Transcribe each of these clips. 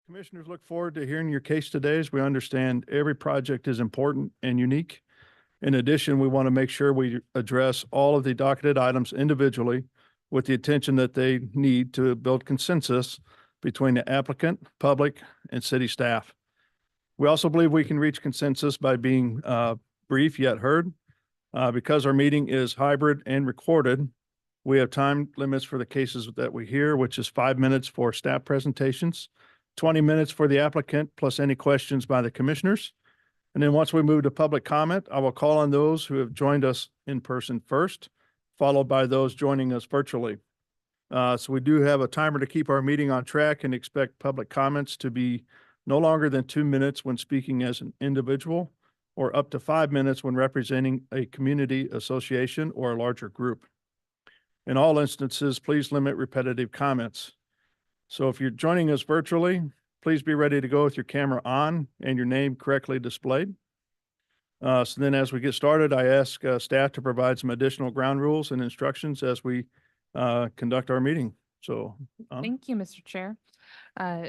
Commissioners look forward to hearing your case today as we understand every project is important and unique. In addition, we want to make sure we address all of the docketed items individually with the attention that they need to build consensus between the applicant, public, and city staff. We also believe we can reach consensus by being brief yet heard. Because our meeting is hybrid and recorded, we have time limits for the cases that we hear, which is 5 minutes for staff presentations, 20 minutes for the applicant, plus any questions by the commissioners. And then once we move to public comment, I will call on those who have joined us in person first, followed by those joining us virtually. So we do have a timer to keep our meeting on track and expect public comments to be no longer than 2 minutes when speaking as an individual, or up to 5 minutes when representing a community association or a larger group. In all instances, please limit repetitive comments. So if you're joining us virtually, please be ready to go with your camera on and your name correctly displayed. So then as we get started, I ask staff to provide some additional ground rules and instructions as we conduct our meeting. So. Thank you, Mr. Chair.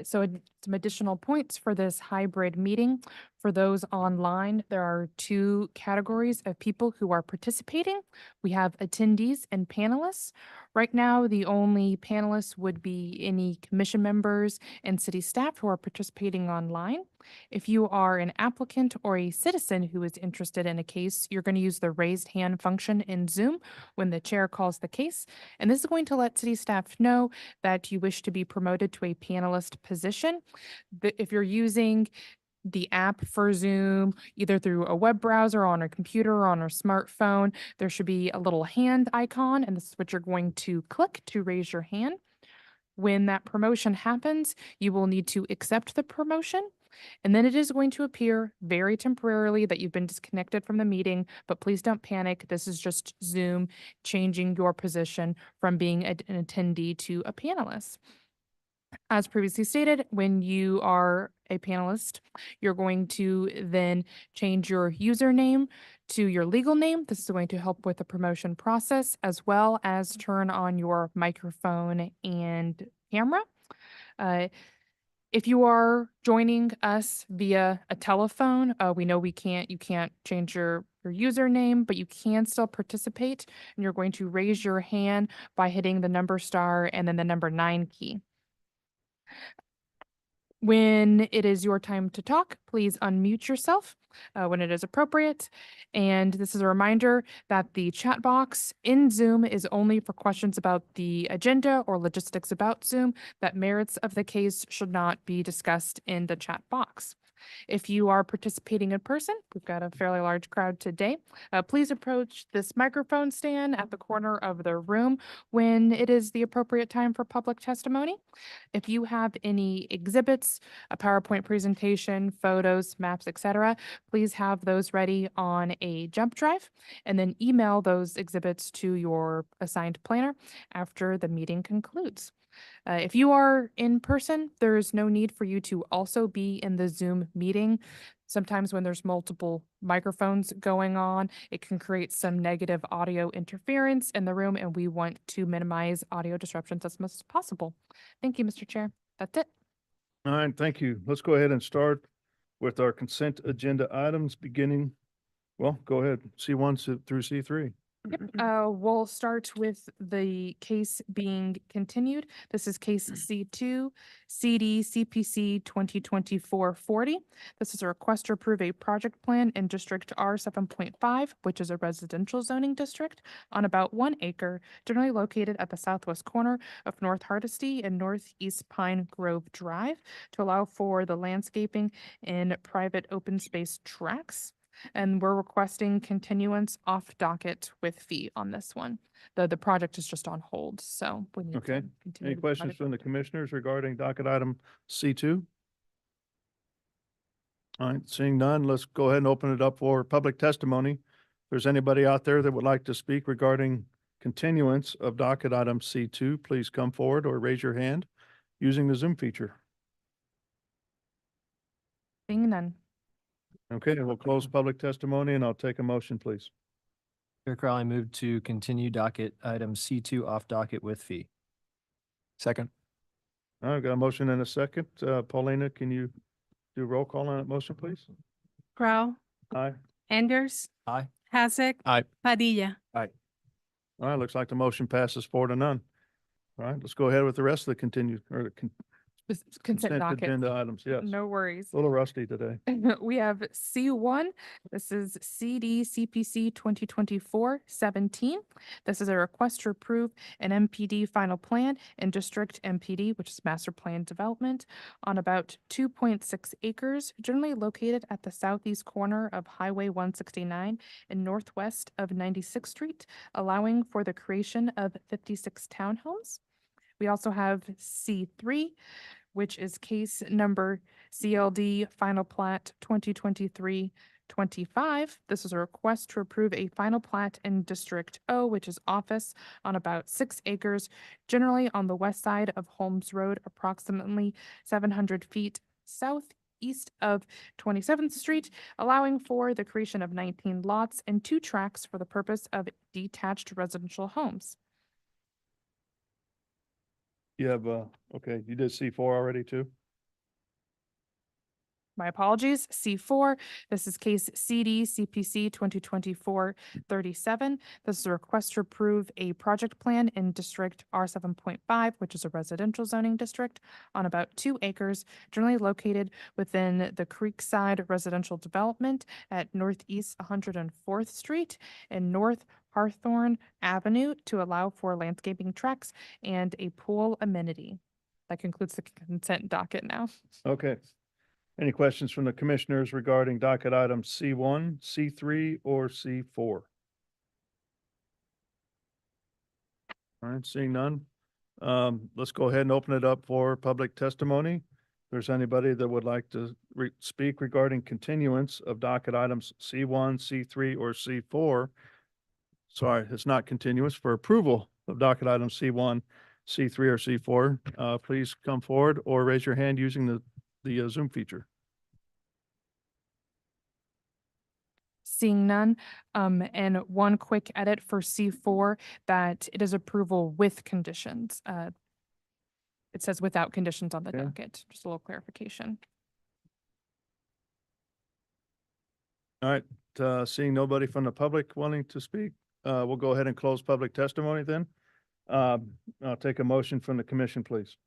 Some additional points for this hybrid meeting. For those online, there are two categories of people who are participating. We have attendees and panelists. Right now, the only panelists would be any commission members and city staff who are participating online. If you are an applicant or a citizen who is interested in a case, you're going to use the raised hand function in Zoom when the chair calls the case. And this is going to let city staff know that you wish to be promoted to a panelist position. If you're using the app for Zoom, either through a web browser, on a computer, or on a smartphone, there should be a little hand icon, and this is what you're going to click to raise your hand. When that promotion happens, you will need to accept the promotion, and then it is going to appear very temporarily that you've been disconnected from the meeting, but please don't panic. This is just Zoom changing your position from being an attendee to a panelist. As previously stated, when you are a panelist, you're going to then change your username to your legal name. This is going to help with the promotion process, as well as turn on your microphone and camera. If you are joining us via a telephone, we know you can't change your username, but you can still participate, and you're going to raise your hand by hitting the number star and then the number 9 key. When it is your time to talk, please unmute yourself when it is appropriate. And this is a reminder that the chat box in Zoom is only for questions about the agenda or logistics about Zoom. That merits of the case should not be discussed in the chat box. If you are participating in person, we've got a fairly large crowd today. Please approach this microphone stand at the corner of the room when it is the appropriate time for public testimony. If you have any exhibits, a PowerPoint presentation, photos, maps, etc., please have those ready on a jump drive and then email those exhibits to your assigned planner after the meeting concludes. If you are in person, there is no need for you to also be in the Zoom meeting. Sometimes when there's multiple microphones going on, it can create some negative audio interference in the room, and we want to minimize audio disruptions as much as possible. Thank you, Mr. Chair. That's it. All right, thank you. Let's go ahead and start with our consent agenda items beginning. Well, go ahead, C1 through C3. Yep. We'll start with the case being continued. This is case C2, CD CPC 2024-40. This is a request to approve a project plan in District R7.5, which is a residential zoning district on about 1 acre, generally located at the southwest corner of North Hardesty and Northeast Pine Grove Drive, to allow for the landscaping in private open space tracts. And we're requesting continuance off docket with fee on this one. The project is just on hold, so we need Okay. to continue. Any questions from the commissioners regarding docket item C2? All right, seeing none, let's go ahead and open it up for public testimony. If there's anybody out there that would like to speak regarding continuance of docket item C2, please come forward or raise your hand using the Zoom feature. Seeing none. Okay, we'll close public testimony and I'll take a motion, please. Chair Crowley moved to continue docket item C2 off docket with fee. Second. All right, I've got a motion and a second. Paulina, can you do roll call on that motion, please? Crow, Aye. Anders, Aye. Hasek. Aye. Padilla. All right, looks like the motion passes 4-0. All right, let's go ahead with the rest of the continued or the Consent consent docket. agenda items. Yes. No worries. A little rusty today. We have C1. This is CD CPC 2024-17. This is a request to approve an MPD final plan in District MPD, which is Master Plan Development, on about 2.6 acres, generally located at the southeast corner of Highway 169 and northwest of 96th Street, allowing for the creation of 56 townhomes. We also have C3, which is case number CLD Final Plat 2023-25. This is a request to approve a final plat in District O, which is office, on about 6 acres, generally on the west side of Holmes Road, approximately 700 feet southeast of 27th Street, allowing for the creation of 19 lots and 2 tracts for the purpose of detached residential homes. You have, okay, you did C4 already too? My apologies, C4. This is case CD CPC 2024-37. This is a request to approve a project plan in District R7.5, which is a residential zoning district, on about 2 acres, generally located within the Creekside Residential Development at Northeast 104th Street and North Hawthorne Avenue to allow for landscaping tracks and a pool amenity. That concludes the consent docket now. Okay. Any questions from the commissioners regarding docket items C1, C3, or C4? All right, seeing none. Let's go ahead and open it up for public testimony. If there's anybody that would like to speak regarding continuance of docket items C1, C3, or C4. Sorry, it's not continuous, for approval of docket items C1, C3, or C4, please come forward or raise your hand using the Zoom feature. Seeing none, and one quick edit for C4, that it is approval with conditions. It says without conditions on the Okay. docket, just a little clarification. All right, seeing nobody from the public wanting to speak, we'll go ahead and close public testimony then. I'll take a motion from the commission, please.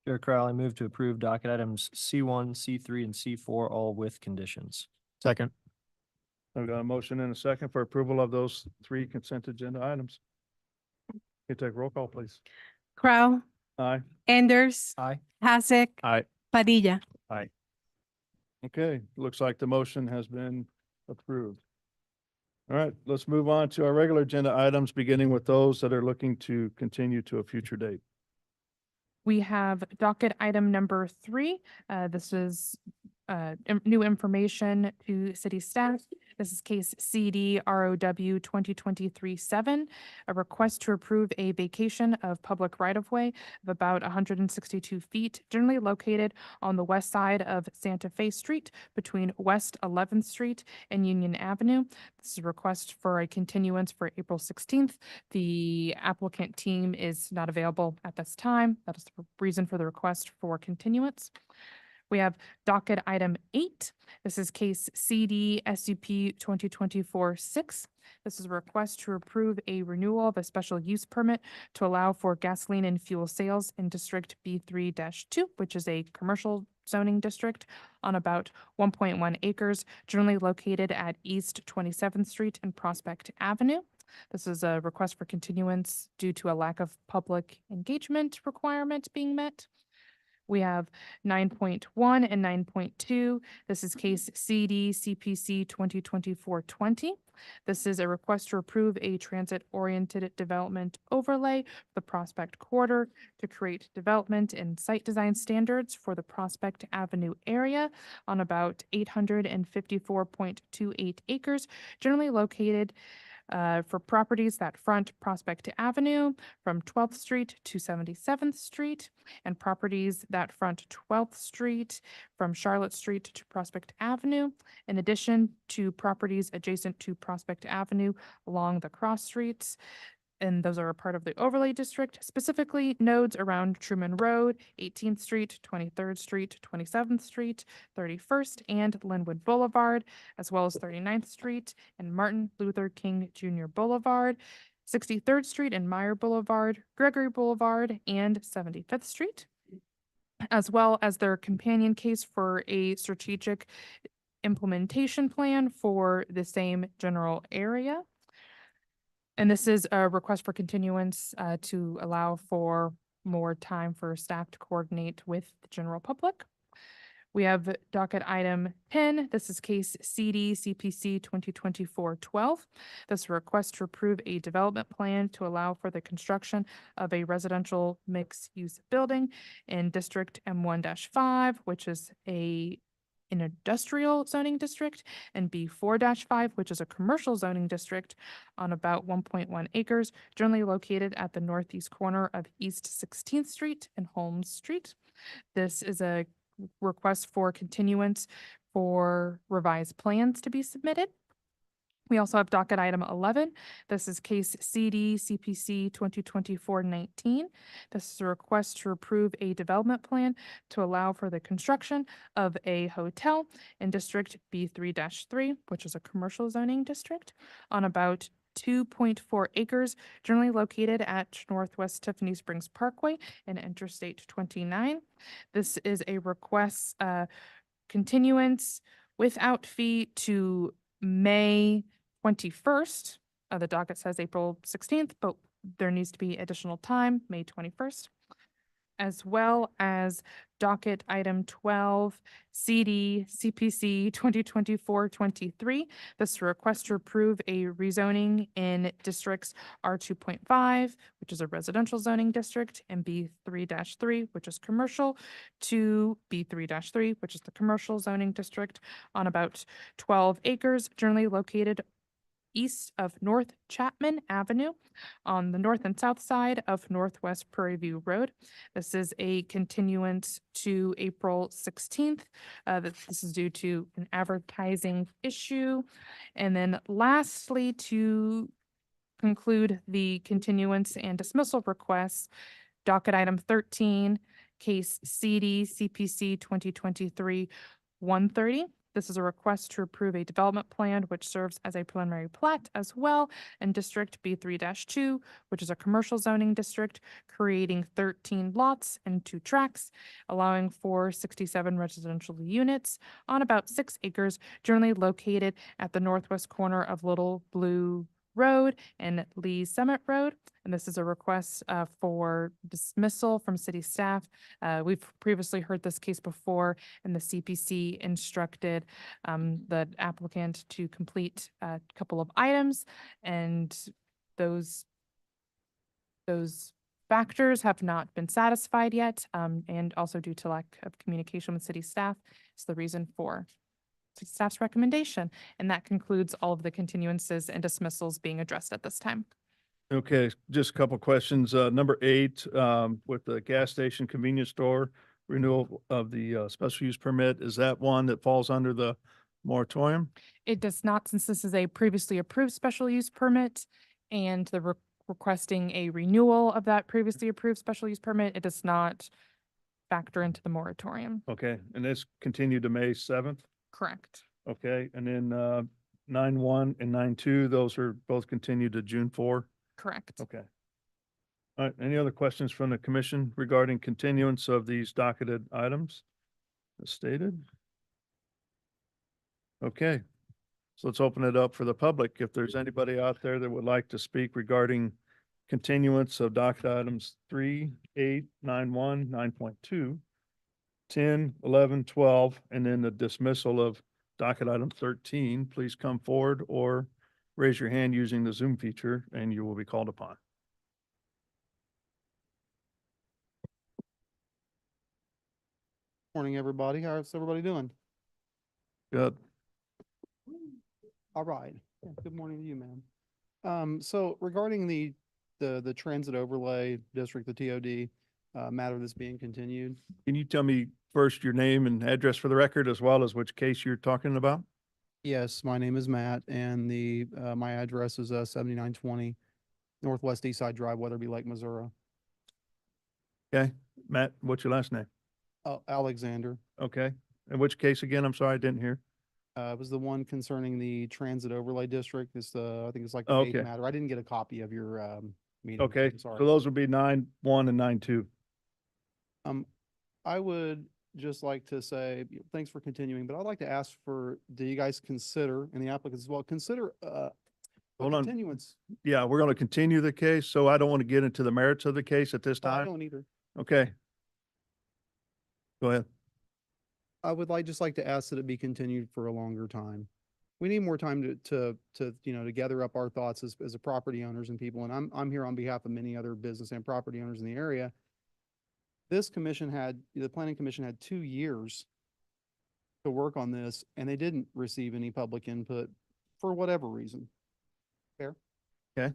Chair Crowe, I move to approve docket items C1, C3, and C4, all with conditions. Second. I've got a motion and a second for approval of those 3 consent agenda items. You take roll call, please. Crow, Aye. Anders, Aye. Hasek. Aye. Padilla. Okay, looks like the motion has been approved. All right, let's move on to our regular agenda items, beginning with those that are looking to continue to a future date. We have docket item number 3. This is new information to city staff. This is case CD ROW 2023-7, a request to approve a vacation of public right-of-way of about 162 feet, generally located on the west side of Santa Fe Street between West 11th Street and Union Avenue. This is a request for a continuance for April 16th. The applicant team is not available at this time. That is the reason for the request for continuance. We have docket item 8. This is case CD SUP 2024-6. This is a request to approve a renewal of a special use permit to allow for gasoline and fuel sales in District B3-2, which is a commercial zoning district on about 1.1 acres, generally located at East 27th Street and Prospect Avenue. This is a request for continuance due to a lack of public engagement requirement being met. We have 9.1 and 9.2. This is case CD CPC 2024-20. This is a request to approve a transit-oriented development overlay for the Prospect Quarter to create development and site design standards for the Prospect Avenue area on about 854.28 acres, generally located for properties that front Prospect Avenue from 12th Street to 77th Street, and properties that front 12th Street from Charlotte Street to Prospect Avenue, in addition to properties adjacent to Prospect Avenue along the cross streets. and those are a part of the overlay district, specifically nodes around Truman Road, 18th Street, 23rd Street, 27th Street, 31st, and Linwood Boulevard, as well as 39th Street and Martin Luther King Jr. Boulevard, 63rd Street and Meyer Boulevard, Gregory Boulevard, and 75th Street, as well as their companion case for a strategic implementation plan for the same general area. And this is a request for continuance to allow for more time for staff to coordinate with the general public. We have docket item 10. This is case CD CPC 2024-12. This is a request to approve a development plan to allow for the construction of a residential mixed-use building in District M1-5, which is an industrial zoning district, and B4-5, which is a commercial zoning district on about 1.1 acres, generally located at the northeast corner of East 16th Street and Holmes Street. This is a request for continuance for revised plans to be submitted. We also have docket item 11. This is case CD CPC 2024-19. This is a request to approve a development plan to allow for the construction of a hotel in District B3-3, which is a commercial zoning district, on about 2.4 acres, generally located at Northwest Tiffany Springs Parkway and Interstate 29. This is a request continuance without fee to May 21st. The docket says April 16th, but there needs to be additional time, May 21st. As well as docket item 12, CD CPC 2024-23. This is a request to approve a rezoning in districts R2.5, which is a residential zoning district, and B3-3, which is commercial, to B3-3, which is the commercial zoning district, on about 12 acres, generally located east of North Chapman Avenue on the north and south side of Northwest Prairie View Road. This is a continuance to April 16th. This is due to an advertising issue. And then lastly, to conclude the continuance and dismissal requests, docket item 13, case CD CPC 2023-130. This is a request to approve a development plan which serves as a preliminary plat as well in District B3-2, which is a commercial zoning district, creating 13 lots and 2 tracts, allowing for 67 residential units on about 6 acres, generally located at the northwest corner of Little Blue Road and Lee Summit Road. And this is a request for dismissal from city staff. We've previously heard this case before, and the CPC instructed the applicant to complete a couple of items, and those factors have not been satisfied yet, and also due to lack of communication with city staff is the reason for staff's recommendation. And that concludes all of the continuances and dismissals being addressed at this time. Okay, just a couple questions. Number 8, with the gas station convenience store renewal of the special use permit, is that one that falls under the moratorium? It does not, since this is a previously approved special use permit and the requesting a renewal of that previously approved special use permit, it does not factor into the moratorium. Okay, and this continued to May 7th? Correct. Okay, and then 9-1 and 9-2, those are both continued to June 4? Correct. Okay. All right, any other questions from the commission regarding continuance of these docketed items as stated? Okay, so let's open it up for the public. If there's anybody out there that would like to speak regarding continuance of docket items 3, 8, 9-1, 9.2, 10, 11, 12, and then the dismissal of docket item 13, please come forward or raise your hand using the Zoom feature and you will be called upon. Morning, everybody. How's everybody doing? Good. All right. Yeah, good morning to you, ma'am. So regarding the transit overlay district, the TOD, matter that's being continued. Can you tell me first your name and address for the record, as well as which case you're talking about? Yes, my name is Matt, and my address is 7920 Northwest East Side Drive, Weatherby Lake, Missouri. Okay, Matt, what's your last name? Alexander. Okay, and which case again? I'm sorry, I didn't hear. It was the one concerning the transit overlay district. It's the, I think it's like the Oh, eighth okay. matter. I didn't get a copy of your, meeting. Okay, I'm so sorry. those would be 9-1 and 9-2. I would just like to say, thanks for continuing, but I'd like to ask for, do you guys consider, and the applicants as well, consider, a Hold on. continuance? Yeah, we're going to continue the case, so I don't want to get into the merits of the case at this I time. don't either. Okay. Go ahead. I would just like to ask that it be continued for a longer time. We need more time to gather up our thoughts as a property owners and people, and I'm here on behalf of many other business and property owners in the area. The planning commission had 2 years to work on this, and they didn't receive any public input for whatever reason. Fair? Okay.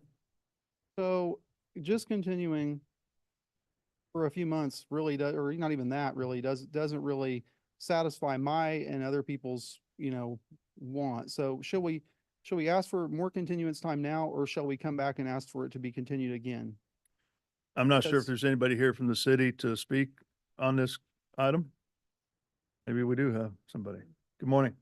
So just continuing for a few months really does, or not even that really doesn't really satisfy my and other people's, want. So should we ask for more continuance time now, or shall we come back and ask for it to be continued again? I'm not sure if Because- there's anybody here from the city to speak on this item. Maybe we do have somebody. Good morning.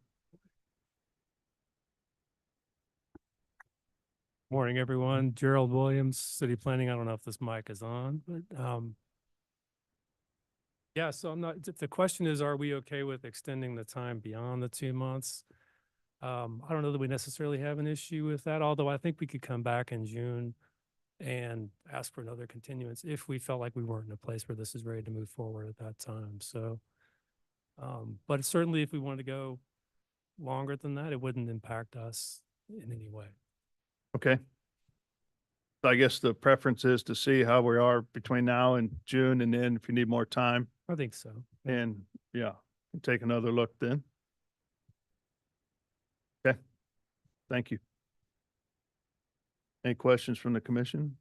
Morning, everyone. Gerald Williams, City Planning. I don't know if this mic is on, but yeah, so I'm not, if the question is, are we okay with extending the time beyond the 2 months? I don't know that we necessarily have an issue with that, although I think we could come back in June and ask for another continuance if we felt like we weren't in a place where this is ready to move forward at that time. So, but certainly if we wanted to go longer than that, it wouldn't impact us in any way. Okay. So I guess the preference is to see how we are between now and June, and then if you need more time, I think so. and yeah, take another look then. Okay. Thank you. Any questions from the commission?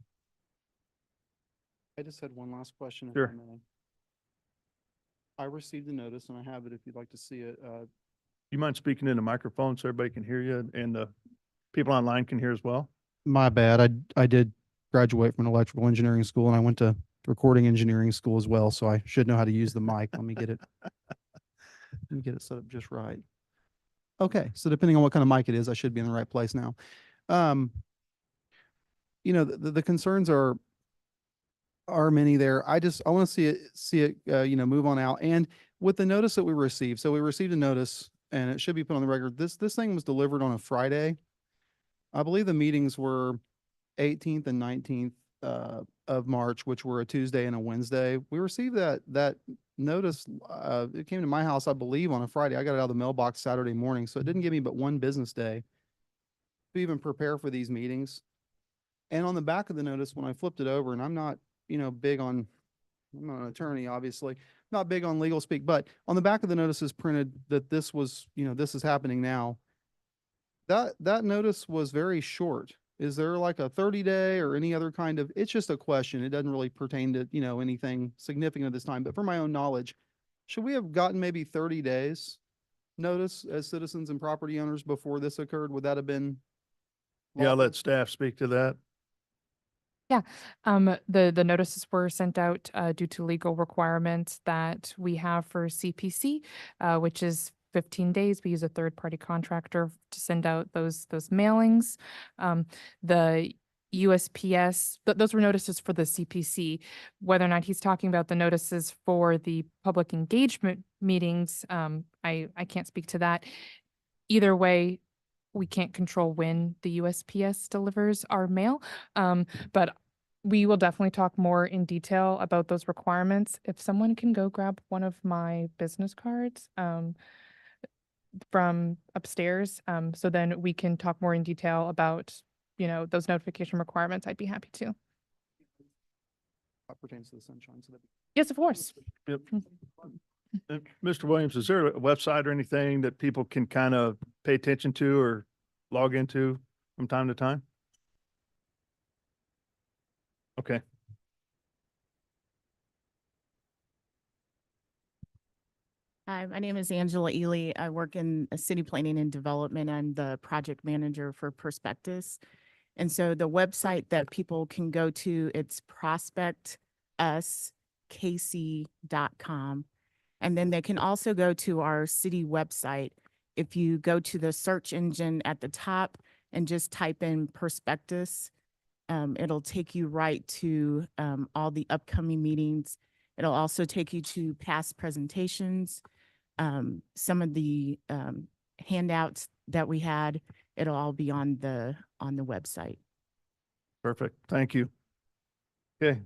I just had one last question. If I Sure. may. I received a notice, and I have it if you'd like to see it. You mind speaking in the microphone so everybody can hear you and the people online can hear as well? My bad. I did graduate from an electrical engineering school, and I went to recording engineering school as well, so I should know how to use the mic. Let me get it. Let me get it set up just right. Okay, so depending on what kind of mic it is, I should be in the right place now. The concerns are many there. I want to see it, move on out. And with the notice that we received, so we received a notice, and it should be put on the record. This thing was delivered on a Friday. I believe the meetings were 18th and 19th of March, which were a Tuesday and a Wednesday. We received that notice. It came to my house, I believe, on a Friday. I got it out of the mailbox Saturday morning, so it didn't give me but one business day to even prepare for these meetings. And on the back of the notice, when I flipped it over, and I'm not, I'm not an attorney, obviously, not big on legal speak, but on the back of the notice is printed that this was, this is happening now. That notice was very short. Is there like a 30-day or any other kind of, it's just a question. It doesn't really pertain to, anything significant at this time, but for my own knowledge, should we have gotten maybe 30 days notice as citizens and property owners before this occurred? Would that have been? Yeah, lawful? let staff speak to that. The notices were sent out due to legal requirements that we have for CPC, which is 15 days. We use a third-party contractor to send out those mailings. The USPS, those were notices for the CPC. Whether or not he's talking about the notices for the public engagement meetings, I can't speak to that. Either way, we can't control when the USPS delivers our mail. But we will definitely talk more in detail about those requirements. If someone can go grab one of my business cards from upstairs, so then we can talk more in detail about, those notification requirements, I'd be happy to. That pertains to the sunshine. So Yes, of course. Yep. Mr. Williams, is there a website or anything that people can kind of pay attention to or log into from time to time? Okay. Hi, my name is Angela Ely. I work in city planning and development. I'm the project manager for Prospectus. And so the website that people can go to, it's prospectuskc.com. And then they can also go to our city website. If you go to the search engine at the top and just type in prospectus, it'll take you right to all the upcoming meetings. It'll also take you to past presentations, some of the handouts that we had. It'll all be on the website. Perfect. Thank you. Okay.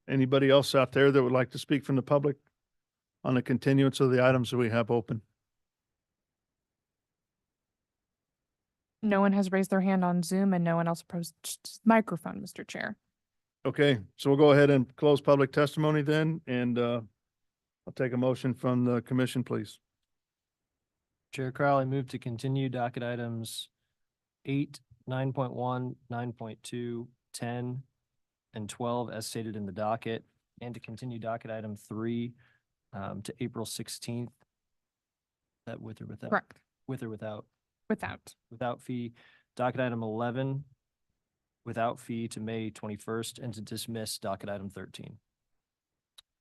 Anybody else out there that would like to speak from the public on the continuance of the items that we have open? No one has raised their hand on Zoom and no one else approached microphone, Mr. Chair. Okay, so we'll go ahead and close public testimony then, and I'll take a motion from the commission, please. Chair Crowley, move to continue docket items 8, 9.1, 9.2, 10, and 12 as stated in the docket, and to continue docket item 3 to April 16th. That with or without? Correct. With or without? Without. Fee. Docket item 11 without fee to May 21st, and to dismiss docket item 13.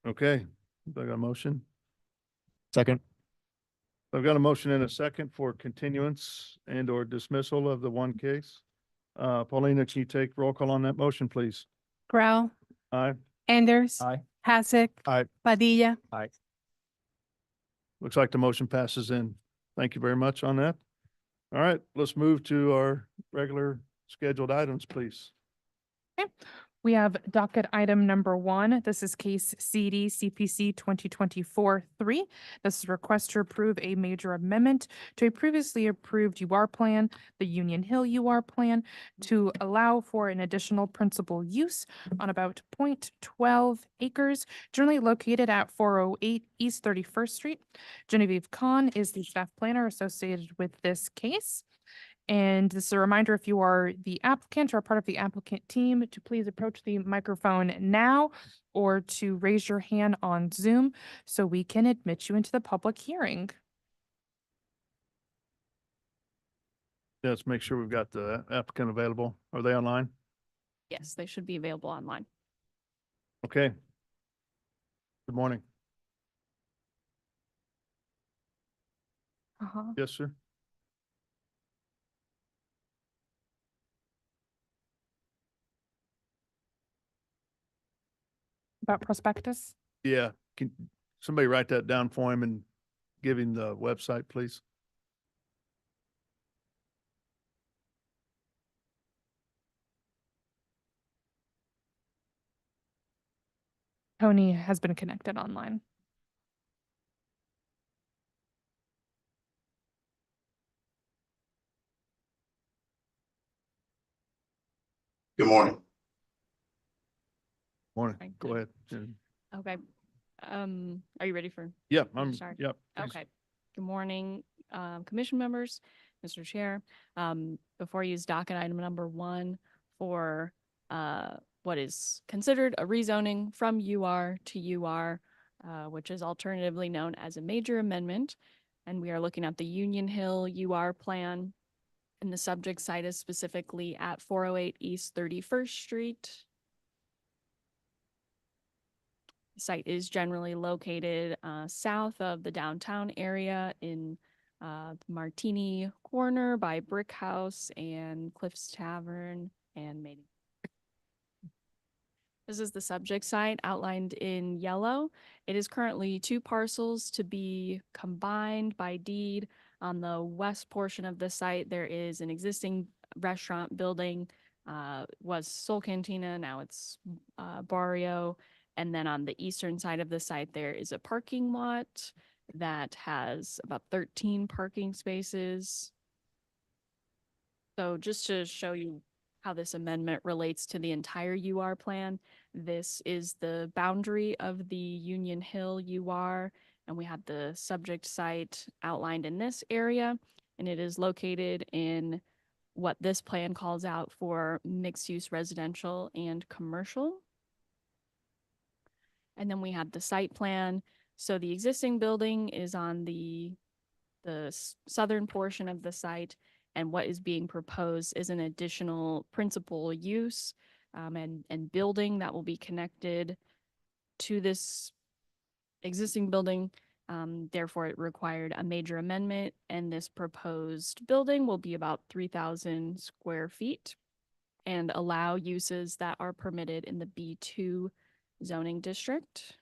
Okay, I got a motion. Second. I've got a motion and a second for continuance and or dismissal of the one case. Paulina, can you take roll call on that motion, please? Grau, Aye. Anders. Aye. Hasek. Aye. Padilla. Looks like the motion passes in. Thank you very much on that. All right, let's move to our regular scheduled items, please. We have docket item number 1. This is case CD CPC 2024-3. This is a request to approve a major amendment to a previously approved UR plan, the Union Hill UR plan, to allow for an additional principal use on about 0.12 acres, generally located at 408 East 31st Street. Genevieve Kahn is the staff planner associated with this case. And this is a reminder, if you are the applicant or part of the applicant team, to please approach the microphone now or to raise your hand on Zoom so we can admit you into the public hearing. Let's make sure we've got the applicant available. Are they online? Yes, they should be available online. Okay. Good morning. Yes, sir. About prospectus? Yeah, can somebody write that down for him and give him the website, please? Tony has been connected online. Good morning. Morning. Okay, Go good. ahead. Jen. Okay. Are you ready for? Yeah, Sorry. yep. please. Okay. Good morning, commission members, Mr. Chair. Before I use docket item number 1 for what is considered a rezoning from UR to UR, which is alternatively known as a major amendment. And we are looking at the Union Hill UR plan. And the subject site is specifically at 408 East 31st Street. The site is generally located south of the downtown area in Martini Corner by Brick House and Cliff's Tavern and Maiden. This is the subject site outlined in yellow. It is currently 2 parcels to be combined by deed. On the west portion of the site, there is an existing restaurant building, was Soul Cantina, now it's Barrio. And then on the eastern side of the site, there is a parking lot that has about 13 parking spaces. So just to show you how this amendment relates to the entire UR plan, this is the boundary of the Union Hill UR, and we have the subject site outlined in this area, and it is located in what this plan calls out for mixed-use residential and commercial. And then we have the site plan. So the existing building is on the southern portion of the site, And what is being proposed is an additional principal use and building that will be connected to this existing building. Therefore, it required a major amendment, and this proposed building will be about 3,000 square feet and allow uses that are permitted in the B2 zoning district.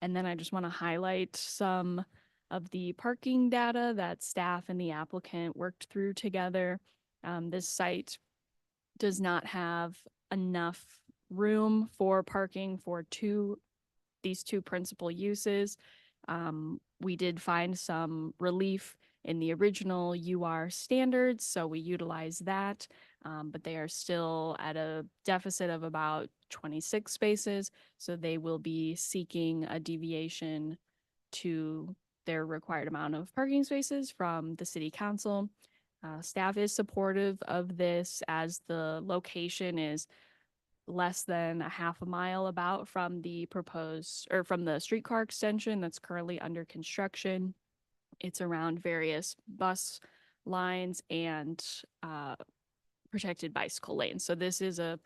And then I just want to highlight some of the parking data that staff and the applicant worked through together. This site does not have enough room for parking for these two principal uses. We did find some relief in the original UR standards, so we utilize that, but they are still at a deficit of about 26 spaces, so they will be seeking a deviation to their required amount of parking spaces from the city council. Staff is supportive of this as the location is less than a half a mile about from the proposed or from the streetcar extension that's currently under construction. It's around various bus lines and protected bicycle lanes. So this is a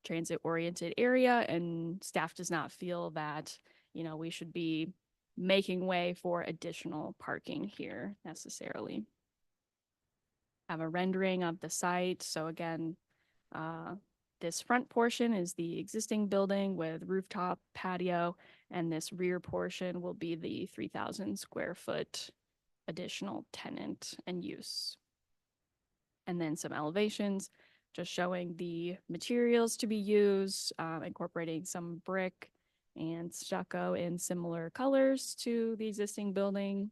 transit oriented area, and staff does not feel that, we should be making way for additional parking here necessarily. Have a rendering of the site. So again, this front portion is the existing building with rooftop patio, and this rear portion will be the 3,000 square foot additional tenant and use. And then some elevations just showing the materials to be used, incorporating some brick and stucco in similar colors to the existing building.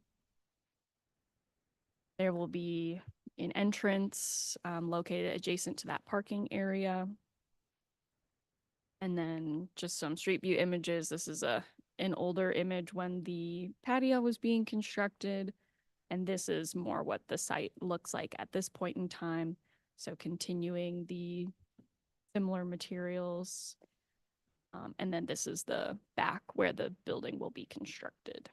There will be an entrance located adjacent to that parking area. And then just some street view images. This is an older image when the patio was being constructed. And this is more what the site looks like at this point in time. So continuing the similar materials. And then this is the back where the building will be constructed.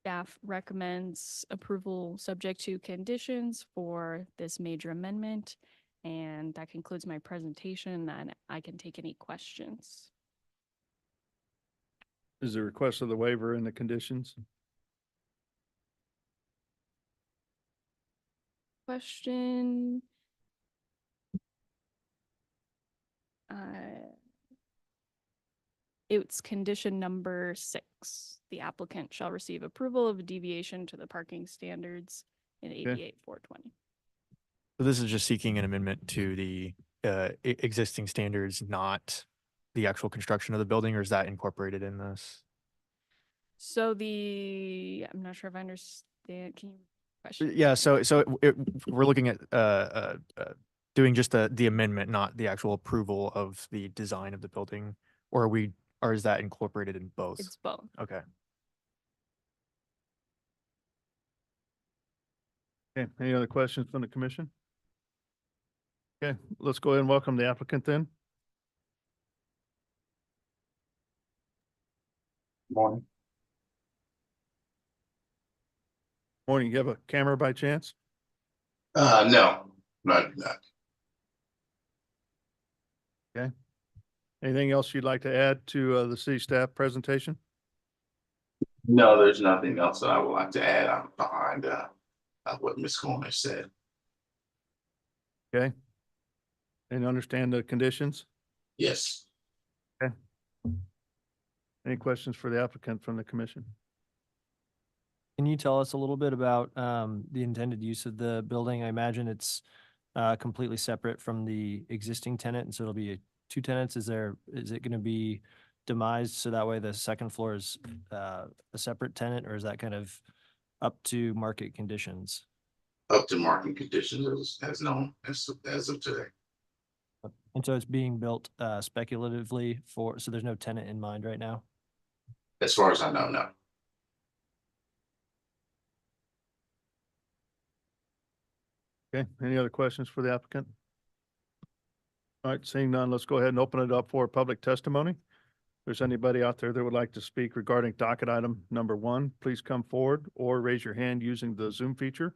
Staff recommends approval subject to conditions for this major amendment. And that concludes my presentation, and I can take any questions. Is the request of the waiver in the conditions? Question. It's condition number 6. The applicant shall receive approval of a deviation to the parking standards in 88-420. So this is just seeking an amendment to the existing standards, not the actual construction of the building, or is that incorporated in this? So I'm not sure if I understand. Can you question? Yeah, so we're looking at doing just the amendment, not the actual approval of the design of the building, or is that incorporated in both? It's both. Okay. Okay, any other questions from the commission? Okay, let's go ahead and welcome the applicant then. Morning. Morning, you have a camera by chance? No, not. Anything else you'd like to add to the city staff presentation? No, there's nothing else that I would like to add. I'm behind what Ms. Corner said. Okay. And understand the conditions? Yes. Any questions for the applicant from the commission? Can you tell us a little bit about the intended use of the building? I imagine it's completely separate from the existing tenant, and so it'll be 2 tenants. Is it going to be demised so that way the second floor is a separate tenant, or is that kind of up to market conditions? Up to market conditions as known as of today. And so it's being built speculatively so there's no tenant in mind right now? As far as I know, no. Okay, any other questions for the applicant? All right, seeing none, let's go ahead and open it up for public testimony. there's anybody out there that would like to speak regarding docket item number 1, please come forward or raise your hand using the Zoom feature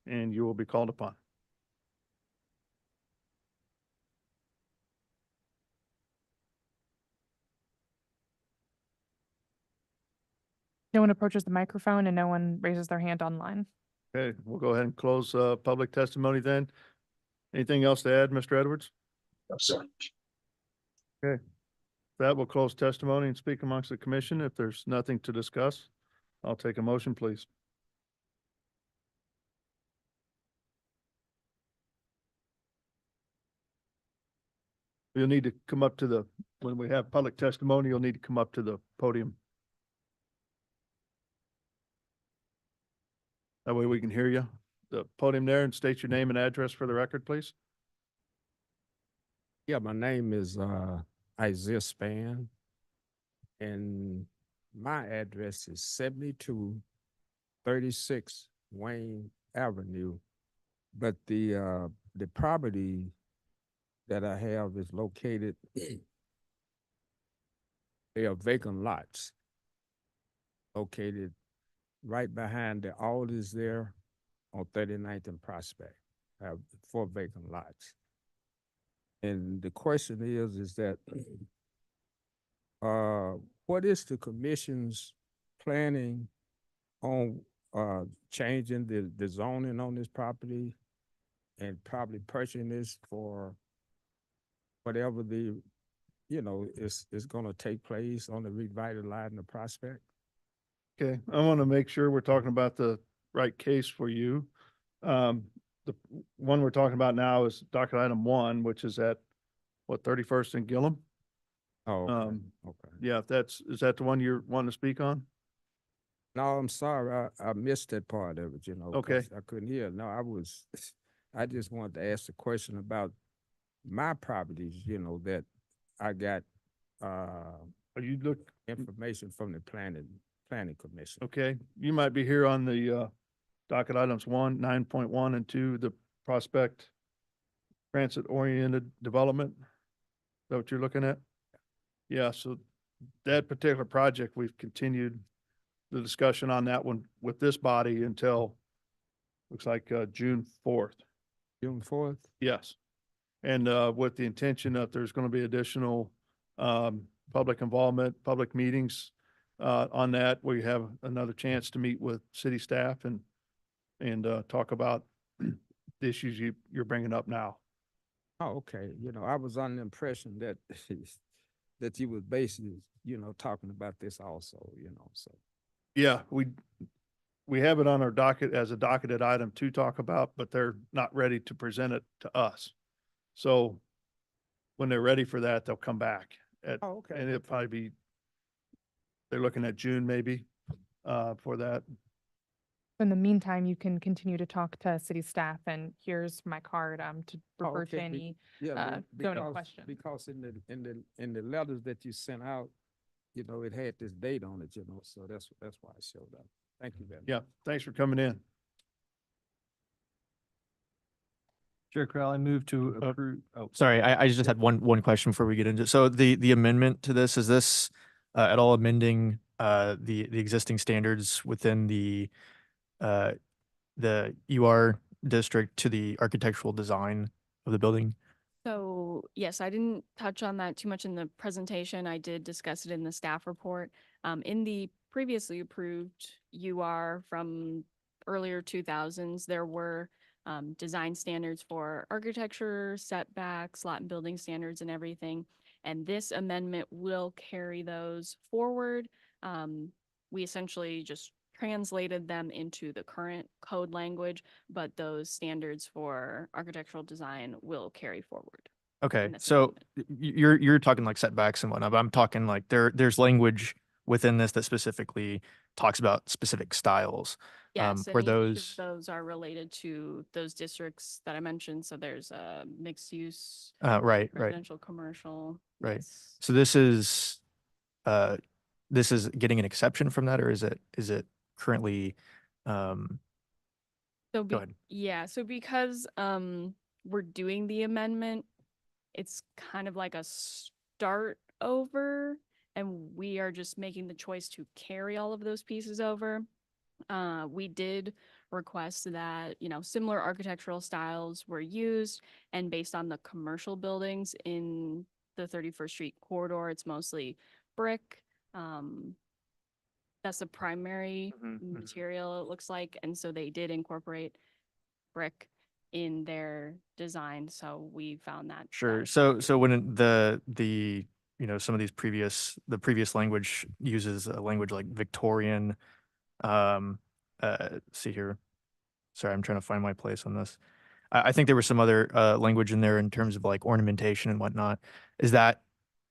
and you will be called upon. No one approaches the microphone and no one raises their hand online. Okay, we'll go ahead and close public testimony then. Anything else to add, Mr. Edwards? No, sir. That will close testimony and speak amongst the commission. If there's nothing to discuss, I'll take a motion, please. You'll need to come up to when we have public testimony, you'll need to come up to the podium. That way we can hear you. The podium there, and state your name and address for the record, please. Yeah, my name is Isaiah Span, and my address is 7236 Wayne Avenue. But the property that I have is located, they are vacant lots located right behind the Alders there on 39th and Prospect. I have 4 vacant lots. And the question is that what is the commission's planning on changing the zoning on this property and probably purchasing this for whatever is gonna take place on the revitalizing the Prospect? Okay, I want to make sure we're talking about the right case for you. The one we're talking about now is docket item 1, which is at 31st and Gillum? Oh, okay. Okay. Yeah, is that the one you're wanting to speak on? No, I'm sorry, I missed that part of it, 'cause Okay. I couldn't hear. No, I just wanted to ask a question about my properties, that I got, You look, information from the planning commission. okay, you might be here on the docket items 1, 9.1 and 2, the prospect transit-oriented development. Is that what you're looking at? Yeah, so that particular project, we've continued the discussion on that one with this body until looks like June 4th. June 4th? Yes. And with the intention that there's going to be additional public involvement, public meetings on that, we have another chance to meet with city staff and talk about the issues you're bringing up now. Oh, okay. I was under the impression that that you was basically, talking about this also, so. Yeah, we have it on our docket as a docketed item to talk about, but they're not ready to present it to us. So when they're ready for that, they'll come back Oh, okay. and it'll probably be, they're looking at June maybe for that. In the meantime, you can continue to talk to city staff, and here's my card to Oh, refer to okay. any Yeah, zoning questions. because in the letters that you sent out, it had this date on it, so that's why I showed up. Thank you very much. Yeah, thanks for coming in. Chair Crowley, move to approve. Oh, Sorry, I just had one question before we get into, so the amendment to this, is this at all amending the existing standards within the UR district to the architectural design of the building? So yes, I didn't touch on that too much in the presentation. I did discuss it in the staff report. In the previously approved UR from earlier 2000s, there were design standards for architecture, setbacks, lot and building standards and everything. And this amendment will carry those forward. We essentially just translated them into the current code language, but those standards for architectural design will carry forward. Okay, in this so amendment. you're talking like setbacks and whatnot, but I'm talking like there's language within this that specifically talks about specific styles. Yes, where and each of those, those are related to those districts that I mentioned. So there's a mixed use, right, residential, commercial. Right. Yes. So this is getting an exception from that, or is it currently, So go ahead. yeah, so because we're doing the amendment, it's kind of like a start over. and we are just making the choice to carry all of those pieces over. We did request that, similar architectural styles were used, and based on the commercial buildings in the 31st Street corridor, it's mostly brick. That's the primary material, it looks like, and so they did incorporate brick in their design, so we found that. Sure. that- So when some of the previous language uses a language like Victorian, see here. Sorry, I'm trying to find my place on this. I think there was some other language in there in terms of like ornamentation and whatnot. Is that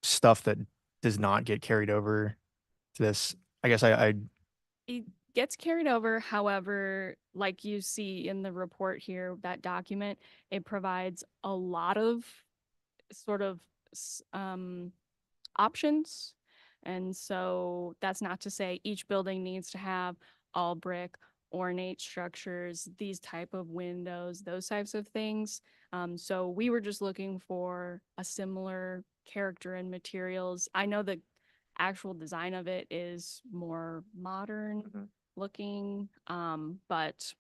stuff that does not get carried over to this? I guess I It gets carried over, however, like you see in the report here, that document, it provides a lot of sort of options. And so that's not to say each building needs to have all brick, ornate structures, these type of windows, those types of things. So we were just looking for a similar character and materials. I know the actual design of it is more modern looking, but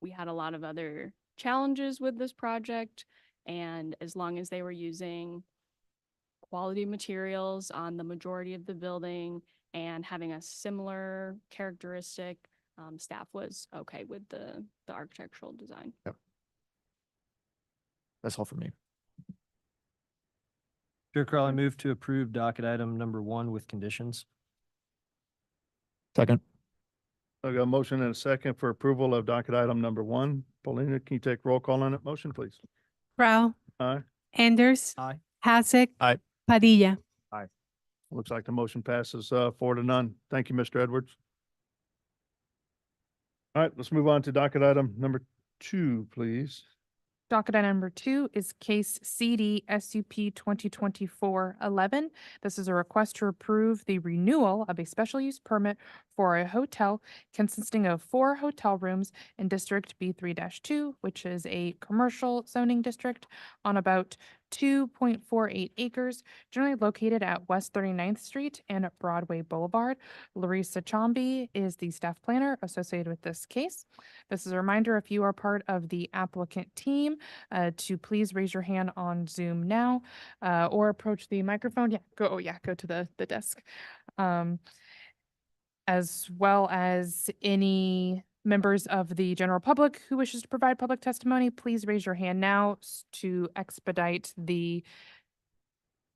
we had a lot of other challenges with this project. And as long as they were using quality materials on the majority of the building and having a similar characteristic, staff was okay with the architectural design. that's all for me. Chair Crowley, I move to approve docket item number 1 with conditions. Second. I got a motion and a second for approval of docket item number 1. Paulina, can you take roll call on that motion, please? Crow, Aye. Anders, Aye. Hasek. Aye. Padilla. Looks like the motion passes 4-0. Thank you, Mr. Edwards. All right, let's move on to docket item number 2, please. Docket item number 2 is case CD SUP 2024-11. This is a request to approve the renewal of a special use permit for a hotel consisting of 4 hotel rooms in District B3-2, which is a commercial zoning district on about 2.48 acres, generally located at West 39th Street and at Broadway Boulevard. Larissa Chomby is the staff planner associated with this case. This is a reminder, if you are part of the applicant team, to please raise your hand on Zoom now, or approach the microphone. Go to the desk. As well as any members of the general public who wishes to provide public testimony, please raise your hand now to expedite the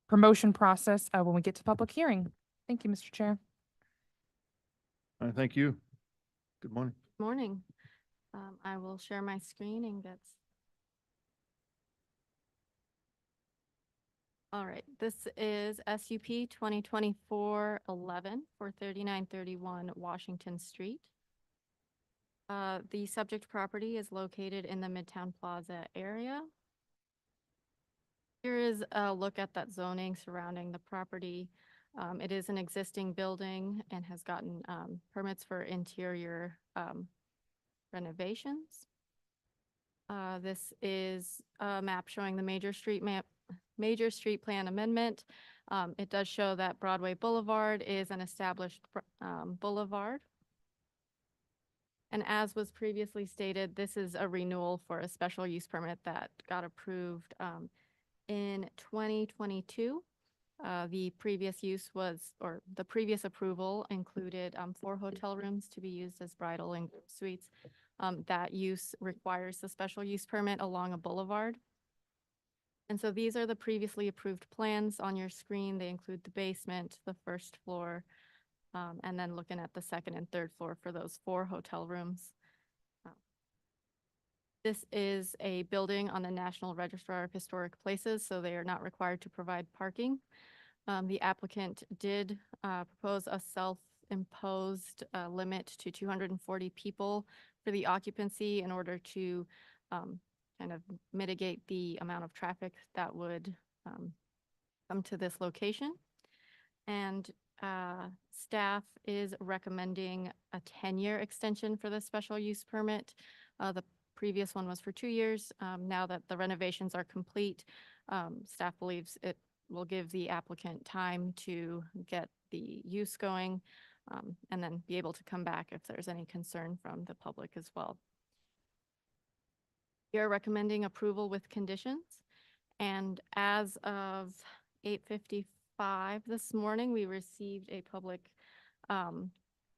promotion process when we get to public hearing. Thank you, Mr. Chair. All right, thank you. Good morning. Morning. I will share my screen and get. All right, this is SUP 2024-11 for 3931 Washington Street. The subject property is located in the Midtown Plaza area. Here is a look at that zoning surrounding the property. It is an existing building and has gotten permits for interior renovations. This is a map showing the major street plan amendment. It does show that Broadway Boulevard is an established boulevard. And as was previously stated, this is a renewal for a special use permit that got approved in 2022. The previous use was, or the previous approval included 4 hotel rooms to be used as bridal and group suites. That use requires the special use permit along a boulevard. And so these are the previously approved plans on your screen. They include the basement, the first floor, and then looking at the second and third floor for those 4 hotel rooms. This is a building on the National Register of Historic Places, so they are not required to provide parking. The applicant did propose a self-imposed limit to 240 people for the occupancy in order to kind of mitigate the amount of traffic that would come to this location. And staff is recommending a 10-year extension for the special use permit. The previous one was for 2 years. Now that the renovations are complete, staff believes it will give the applicant time to get the use going, and then be able to come back if there's any concern from the public as well. We are recommending approval with conditions. And as of 8:55 this morning, we received a public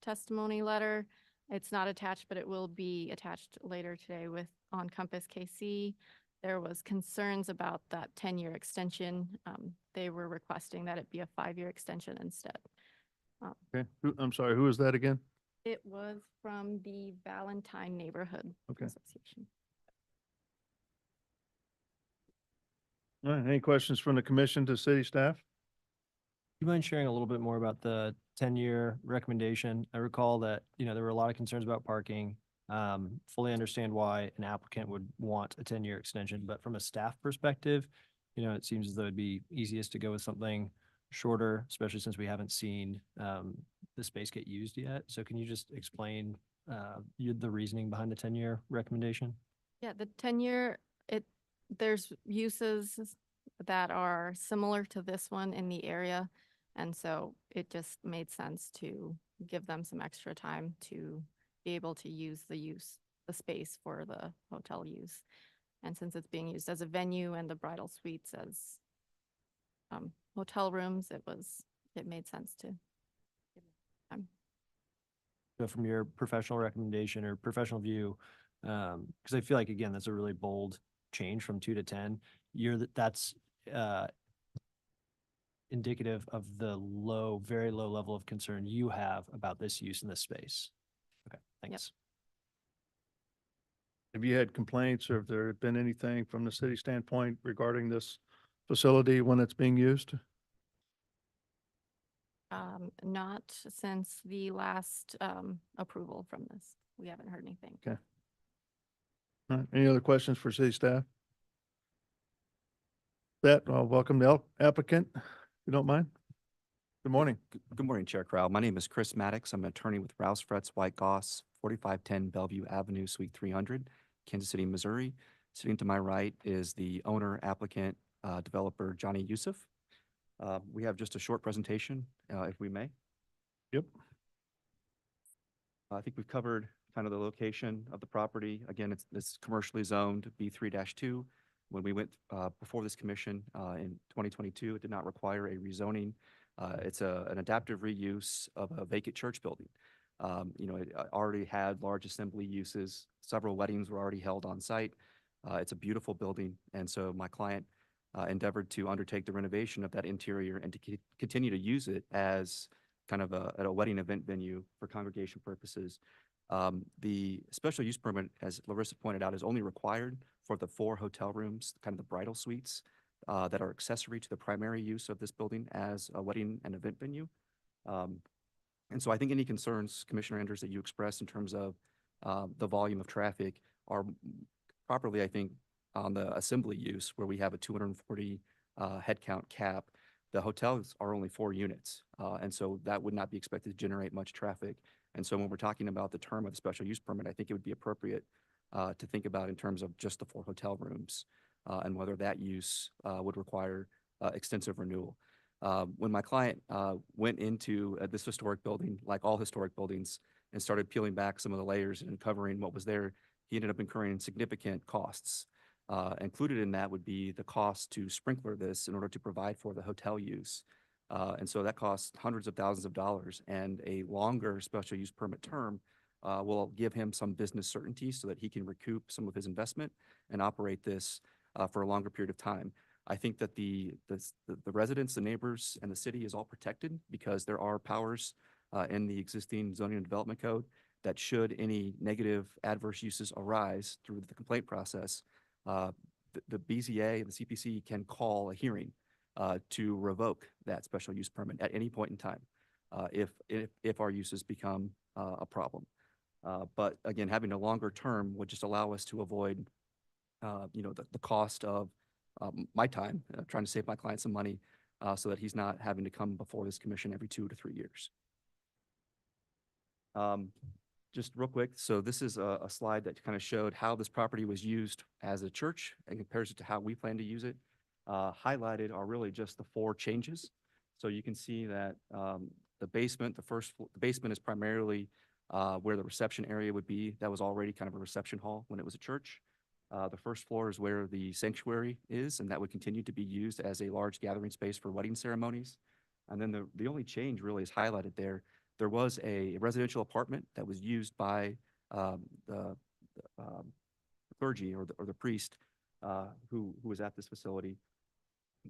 testimony letter. It's not attached, but it will be attached later today on Compass KC. There was concerns about that 10-year extension. They were requesting that it be a 5-year extension instead. Okay, I'm sorry, who is that again? It was from the Valentine Neighborhood Okay. Association. All right, any questions from the commission to city staff? Do you mind sharing a little bit more about the 10-year recommendation? I recall that, there were a lot of concerns about parking. Fully understand why an applicant would want a 10-year extension, but from a staff perspective, it seems as though it'd be easiest to go with something shorter, especially since we haven't seen the space get used yet. So can you just explain the reasoning behind the 10-year recommendation? Yeah, the 10-year, there's uses that are similar to this one in the area. And so it just made sense to give them some extra time to be able to use the space for the hotel use. And since it's being used as a venue and the bridal suites as hotel rooms, it made sense to give them time. So from your professional recommendation or professional view, because I feel like, again, that's a really bold change from 2 to 10. That's indicative of the very low level of concern you have about this use in this space. Okay, thanks. Have you had complaints, or have there been anything from the city standpoint regarding this facility when it's being used? Not since the last approval from this. We haven't heard anything. Okay. All right, any other questions for city staff? That, I'll welcome the applicant, if you don't mind. Good morning. Good morning, Chair Crowell. My name is Chris Maddox. I'm an attorney with Rouse Fretz White Goss, 4510 Bellevue Avenue, Suite 300, Kansas City, Missouri. Sitting to my right is the owner, applicant, developer, Johnny Youssef. We have just a short presentation, if we may. Yep. I think we've covered kind of the location of the property. Again, it's commercially zoned B3-2. When we went before this commission in 2022, it did not require a rezoning. It's an adaptive reuse of a vacant church building. It already had large assembly uses. Several weddings were already held on site. It's a beautiful building. And so my client endeavored to undertake the renovation of that interior and to continue to use it as kind of a wedding event venue for congregation purposes. The special use permit, as Larissa pointed out, is only required for the 4 hotel rooms, kind of the bridal suites that are accessory to the primary use of this building as a wedding and event venue. And so I think any concerns, Commissioner Anders, that you expressed in terms of the volume of traffic are properly, I think, on the assembly use, where we have a 240 headcount cap. The hotels are only 4 units, and so that would not be expected to generate much traffic. And so when we're talking about the term of the special use permit, I think it would be appropriate to think about in terms of just the 4 hotel rooms and whether that use would require extensive renewal. When my client went into this historic building, like all historic buildings, and started peeling back some of the layers and uncovering what was there, he ended up incurring significant costs. Included in that would be the cost to sprinkler this in order to provide for the hotel use. And so that costs hundreds of thousands of dollars, and a longer special use permit term will give him some business certainty so that he can recoup some of his investment and operate this for a longer period of time. I think that the residents, the neighbors, and the city is all protected because there are powers in the existing zoning and development code that should any negative adverse uses arise through the complaint process, the BZA and the CPC can call a hearing to revoke that special use permit at any point in time if our uses become a problem. But again, having a longer term would just allow us to avoid the cost of my time trying to save my client some money so that he's not having to come before this commission every 2 to 3 years. Just real quick, so this is a slide that kind of showed how this property was used as a church and compares it to how we plan to use it. Highlighted are really just the 4 changes. So you can see that the basement, the basement is primarily where the reception area would be. That was already kind of a reception hall when it was a church. The first floor is where the sanctuary is, and that would continue to be used as a large gathering space for wedding ceremonies. And then the only change really is highlighted there. There was a residential apartment that was used by the clergy or the priest who was at this facility.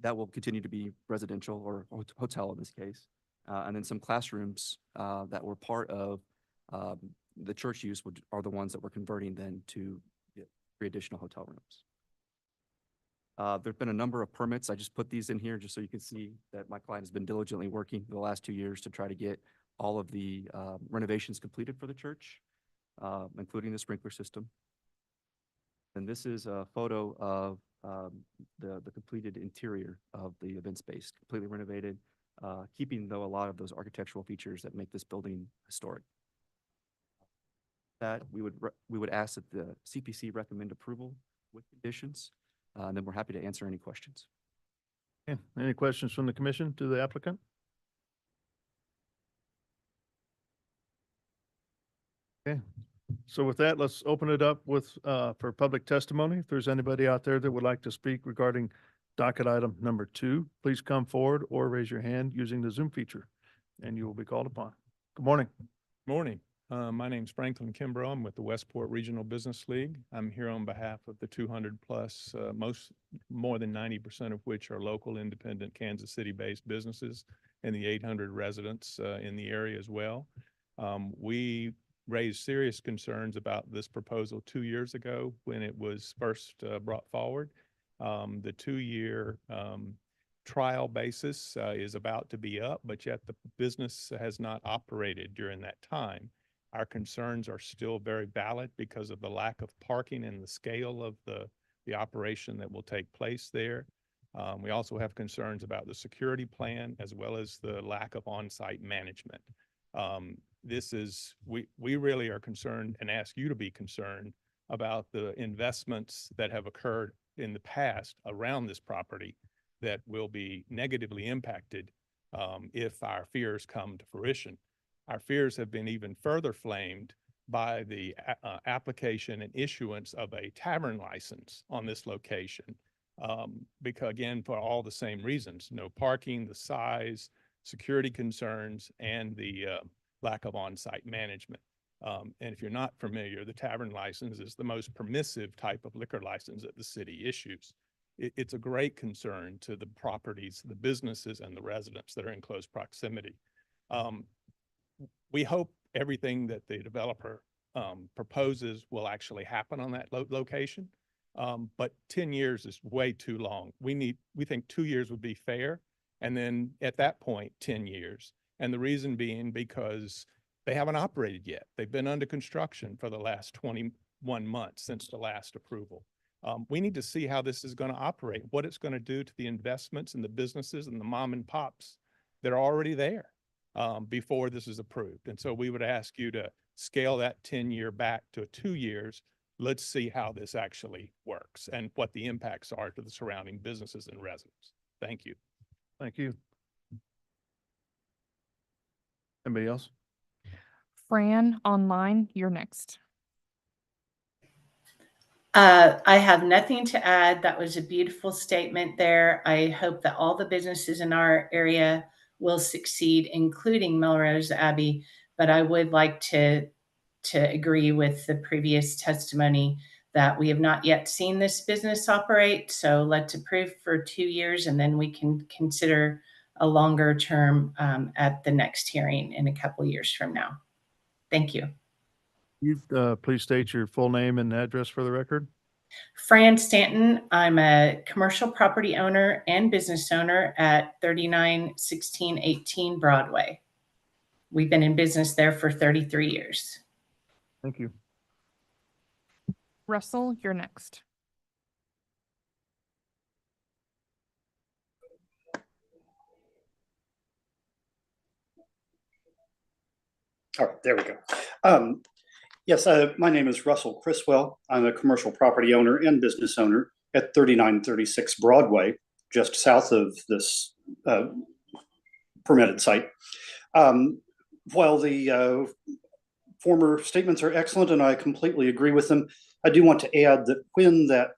That will continue to be residential or hotel in this case. And then some classrooms that were part of the church use are the ones that we're converting then to 3 additional hotel rooms. There've been a number of permits. I just put these in here just so you can see that my client has been diligently working for the last 2 years to try to get all of the renovations completed for the church, including the sprinkler system. And this is a photo of the completed interior of the event space, completely renovated, keeping though a lot of those architectural features that make this building historic. That we would ask that the CPC recommend approval with conditions, and then we're happy to answer any questions. Okay. Any questions from the commission to the applicant? Okay. So with that, let's open it up for public testimony. If there's anybody out there that would like to speak regarding docket item number 2, please come forward or raise your hand using the Zoom feature, and you will be called upon. Good morning. Morning. My name's Franklin Kimbrough. I'm with the Westport Regional Business League. I'm here on behalf of the 200 plus, more than 90% of which are local, independent, Kansas City-based businesses, and the 800 residents in the area as well. We raised serious concerns about this proposal 2 years ago when it was first brought forward. The 2-year trial basis is about to be up, but yet the business has not operated during that time. Our concerns are still very valid because of the lack of parking and the scale of the operation that will take place there. We also have concerns about the security plan as well as the lack of on-site management. We really are concerned and ask you to be concerned about the investments that have occurred in the past around this property that will be negatively impacted if our fears come to fruition. Our fears have been even further flamed by the application and issuance of a tavern license on this location. Because again, for all the same reasons, no parking, the size, security concerns, and the lack of on-site management. And if you're not familiar, the tavern license is the most permissive type of liquor license that the city issues. It's a great concern to the properties, the businesses, and the residents that are in close proximity. We hope everything that the developer proposes will actually happen on that location. But 10 years is way too long. We think 2 years would be fair. And then at that point, 10 years. And the reason being because they haven't operated yet. They've been under construction for the last 21 months since the last approval. We need to see how this is going to operate, what it's going to do to the investments and the businesses and the mom and pops that are already there before this is approved. And so we would ask you to scale that 10-year back to 2 years. Let's see how this actually works and what the impacts are to the surrounding businesses and residents. Thank you. Thank you. Anybody else? Fran, online, you're next. I have nothing to add. That was a beautiful statement there. I hope that all the businesses in our area will succeed, including Melrose Abbey. But I would like to agree with the previous testimony that we have not yet seen this business operate. So let's approve for 2 years, and then we can consider a longer term at the next hearing in a couple of years from now. Thank you. Please state your full name and address for the record. Fran Stanton. I'm a commercial property owner and business owner at 391618 Broadway. We've been in business there for 33 years. Thank you. Russell, you're next. All right, there we go. Yes, my name is Russell Criswell. I'm a commercial property owner and business owner at 3936 Broadway. just south of this permitted site. While the former statements are excellent and I completely agree with them, I do want to add that when that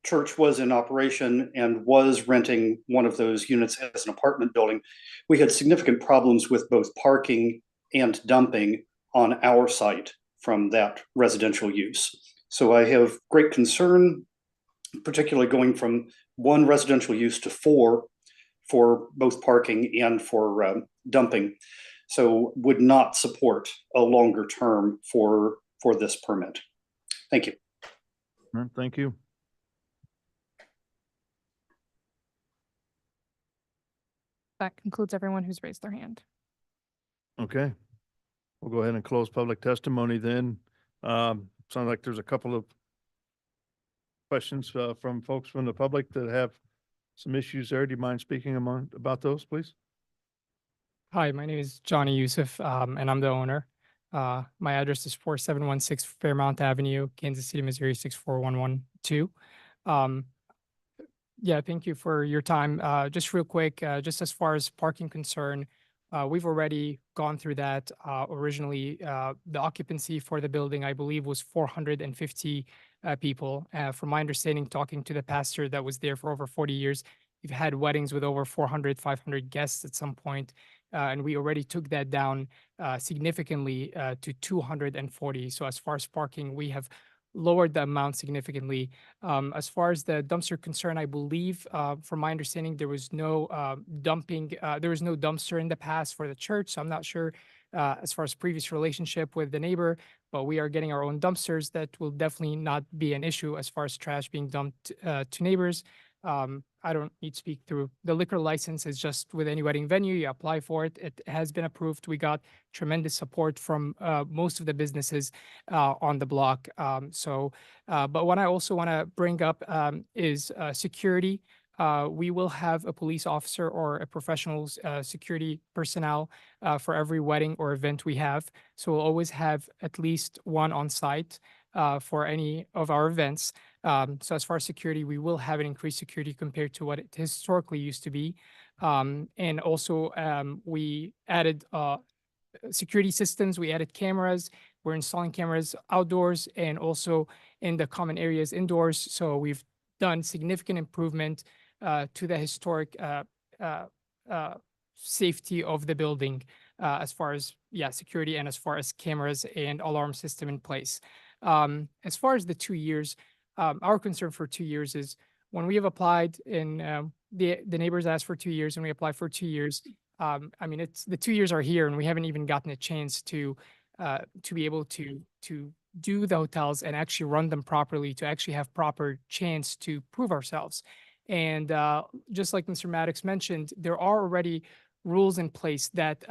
church was in operation and was renting one of those units as an apartment building, we had significant problems with both parking and dumping on our site from that residential use. So I have great concern, particularly going from one residential use to four for both parking and for dumping. So would not support a longer term for this permit. Thank you. All right, thank you. That concludes everyone who's raised their hand. Okay. We'll go ahead and close public testimony then. Sounds like there's a couple of questions from folks from the public that have some issues there. Do you mind speaking about those, please? Hi, my name is Johnny Youssef, and I'm the owner. My address is 4716 Fairmount Avenue, Kansas City, Missouri 64112. Yeah, thank you for your time. Just real quick, just as far as parking concern, we've already gone through that. Originally, the occupancy for the building, I believe, was 450 people. From my understanding, talking to the pastor that was there for over 40 years, we've had weddings with over 400, 500 guests at some point. And we already took that down significantly to 240. So as far as parking, we have lowered the amount significantly. As far as the dumpster concern, I believe, from my understanding, there was no dumping. There was no dumpster in the past for the church. So I'm not sure as far as previous relationship with the neighbor, but we are getting our own dumpsters. That will definitely not be an issue as far as trash being dumped to neighbors. I don't need to speak through the liquor license. Is just with any wedding venue, you apply for it. It has been approved. We got tremendous support from most of the businesses on the block. But what I also want to bring up is security. We will have a police officer or a professional security personnel for every wedding or event we have. So we'll always have at least one on site for any of our events. So as far as security, we will have an increased security compared to what it historically used to be. And also we added security systems, we added cameras. We're installing cameras outdoors and also in the common areas indoors. So we've done significant improvement to the historic safety of the building as far as security and as far as cameras and alarm system in place. As far as the 2 years, our concern for 2 years is when we have applied and the neighbors asked for 2 years and we applied for 2 years. I mean, it's the 2 years are here and we haven't even gotten a chance to be able to do the hotels and actually run them properly, to actually have proper chance to prove ourselves. And just like Mr. Maddox mentioned, there are already rules in place that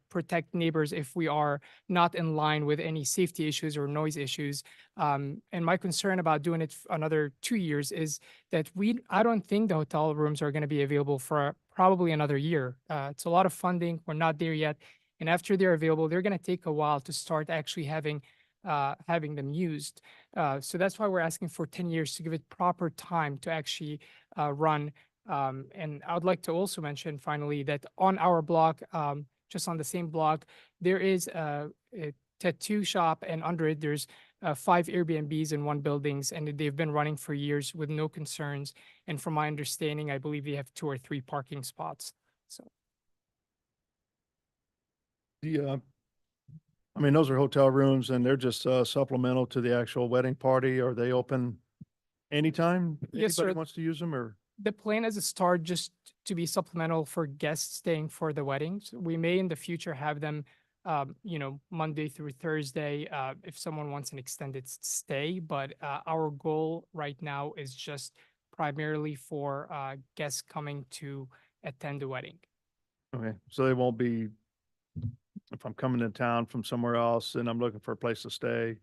protect neighbors if we are not in line with any safety issues or noise issues. And my concern about doing it another 2 years is that I don't think the hotel rooms are going to be available for probably another year. It's a lot of funding. We're not there yet. And after they're available, they're going to take a while to start actually having them used. So that's why we're asking for 10 years to give it proper time to actually run. And I would like to also mention finally that on our block, just on the same block, there is a tattoo shop, and under it, there's 5 Airbnbs in one buildings, and they've been running for years with no concerns. And from my understanding, I believe they have 2 or 3 parking spots. So. I mean, those are hotel rooms and they're just supplemental to the actual wedding party. Are they open anytime Yes, anybody sir. wants to use them, or? The plan is a start just to be supplemental for guests staying for the weddings. We may in the future have them, Monday through Thursday, if someone wants an extended stay. But our goal right now is just primarily for guests coming to attend the wedding. Okay, so they won't be, if I'm coming to town from somewhere else and I'm looking for a place to stay,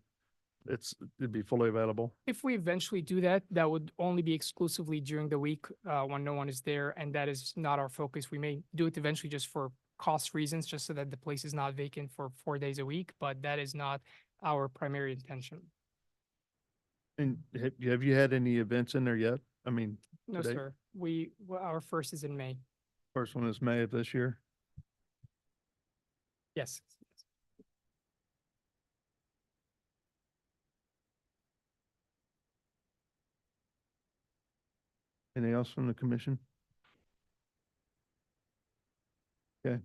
it'd be fully available. If we eventually do that, that would only be exclusively during the week when no one is there, and that is not our focus. We may do it eventually just for cost reasons, just so that the place is not vacant for 4 days a week, but that is not our primary intention. And have you had any events in there yet? I mean, No, today? sir. our first is in May. First one is May of this year. Yes. Anything else from the commission? Okay.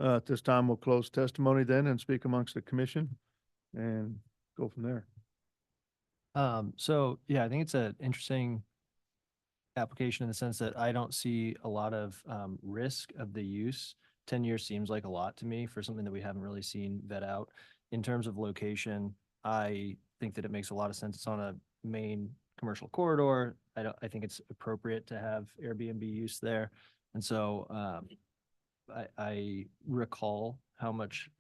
At this time, we'll close testimony then and speak amongst the commission and go from there. So yeah, I think it's an interesting application in the sense that I don't see a lot of risk of the use. 10 years seems like a lot to me for something that we haven't really seen vet out. In terms of location, I think that it makes a lot of sense. It's on a main commercial corridor. I think it's appropriate to have Airbnb use there. And so I recall how much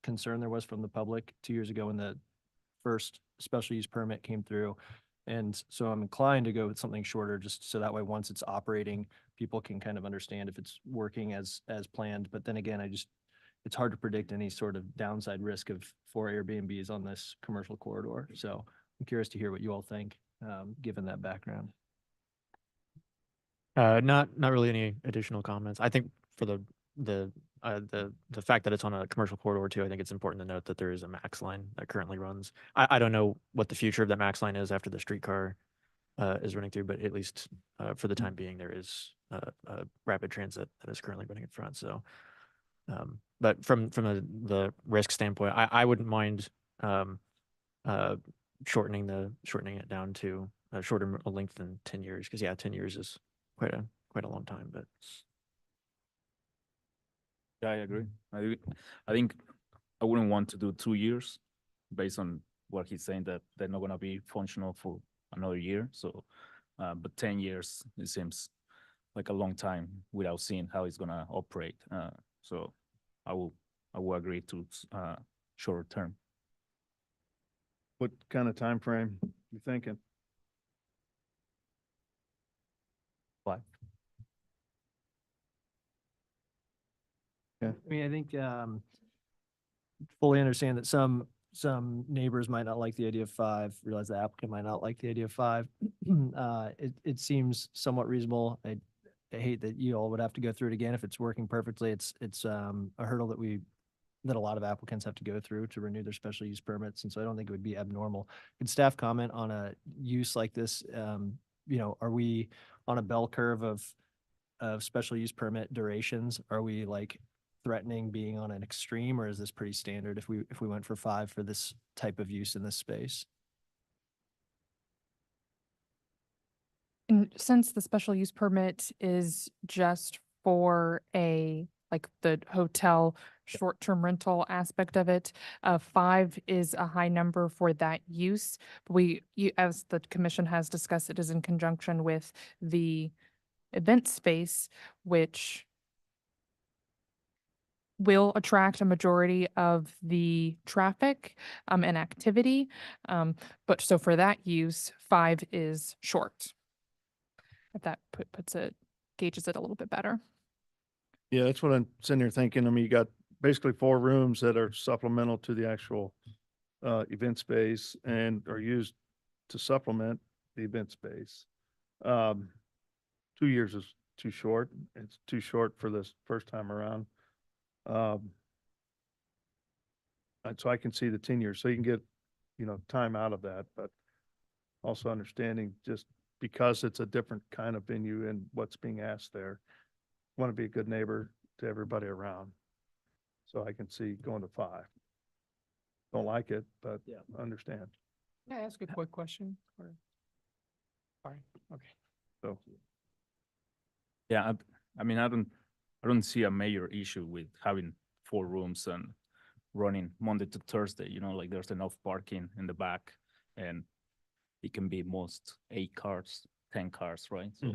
concern there was from the public 2 years ago when the first special use permit came through. And so I'm inclined to go with something shorter, just so that way, once it's operating, people can kind of understand if it's working as planned. But then again, it's hard to predict any sort of downside risk of 4 Airbnbs on this commercial corridor. So I'm curious to hear what you all think, given that background. Not really any additional comments. I think for the fact that it's on a commercial corridor too, I think it's important to note that there is a max line that currently runs. I don't know what the future of that max line is after the streetcar is running through, but at least for the time being, there is a rapid transit that is currently running in front. So, but from the risk standpoint, I wouldn't mind shortening it down to a shorter length than 10 years, because 10 years is quite a long time. But yeah, I agree. I think I wouldn't want to do 2 years based on what he's saying, that they're not going to be functional for another year. So, but 10 years, it seems like a long time without seeing how it's going to operate. So I will agree to shorter term. What kind of time frame you thinking? 5. Yeah. I mean, I think fully understand that some neighbors might not like the idea of 5, realize the applicant might not like the idea of 5. It seems somewhat reasonable. I hate that you all would have to go through it again if it's working perfectly. It's a hurdle that a lot of applicants have to go through to renew their special use permits, and so I don't think it would be abnormal. Could staff comment on a use like this? Are we on a bell curve of special use permit durations? Are we like threatening being on an extreme, or is this pretty standard if we went for 5 for this type of use in this space? And since the special use permit is just for the hotel short-term rental aspect of it, 5 is a high number for that use. As the commission has discussed, it is in conjunction with the event space, which will attract a majority of the traffic and activity. But so for that use, 5 is short. If that gauges it a little bit better. Yeah, that's what I'm sitting here thinking. I mean, you got basically 4 rooms that are supplemental to the actual event space and are used to supplement the event space. 2 years is too short. It's too short for this first time around. And so I can see the 10 years, so you can get, time out of that, but also understanding just because it's a different kind of venue and what's being asked there, want to be a good neighbor to everybody around. So I can see going to 5. Don't like it, but understand. Can I ask a quick question? Sorry. Okay. So Yeah, I mean, I don't see a major issue with having 4 rooms and running Monday to Thursday. Like there's enough parking in the back, and it can be most 8 cars, 10 cars, right? So,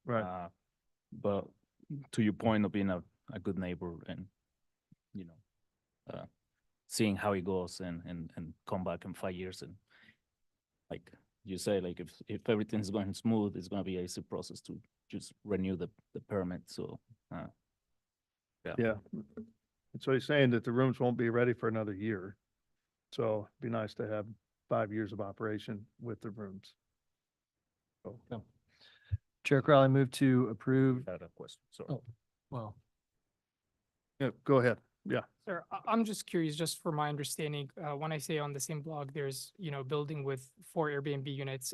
right. But to your point of being a good neighbor and seeing how it goes and come back in 5 years, and like you say, like if everything's going smooth, it's going to be an easy process to just renew the permit. So Yeah. And so he's saying that the rooms won't be ready for another year. So it'd be nice to have 5 years of operation with the rooms. So, Chair Crowley, move to approve. Had a question, sorry. Oh, well, Yeah, go ahead. Yeah. Sir, I'm just curious, just for my understanding, when I say on the same blog, there's, building with 4 Airbnb units.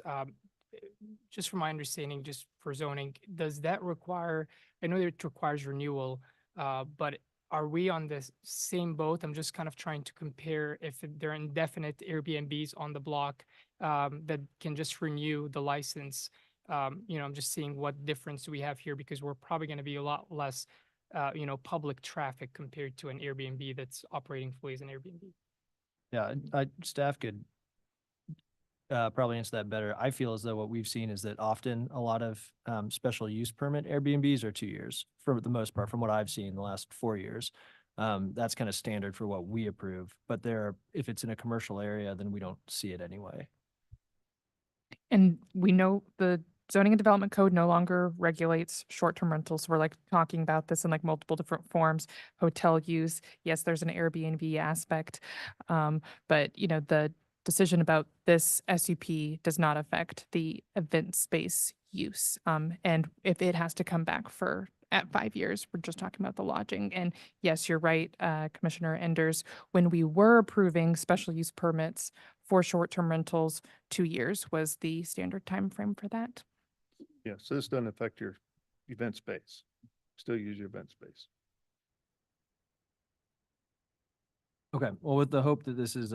Just from my understanding, just for zoning, does that require, I know it requires renewal, but are we on the same boat? I'm just kind of trying to compare if there are indefinite Airbnbs on the block that can just renew the license. I'm just seeing what difference we have here because we're probably going to be a lot less public traffic compared to an Airbnb that's operating fully as an Airbnb. yeah, staff could probably answer that better. I feel as though what we've seen is that often a lot of special use permit Airbnbs are 2 years for the most part, from what I've seen in the last 4 years. That's kind of standard for what we approve, but if it's in a commercial area, then we don't see it anyway. And we know the zoning and development code no longer regulates short-term rentals. We're like talking about this in like multiple different forms, hotel use. Yes, there's an Airbnb aspect. But the decision about this SUP does not affect the event space use. And if it has to come back at 5 years, we're just talking about the lodging. And yes, you're right, Commissioner Enders, when we were approving special use permits for short-term rentals, 2 years was the standard time frame for that. Yeah, so this doesn't affect your event space. Still use your event space. Okay, well, with the hope that this is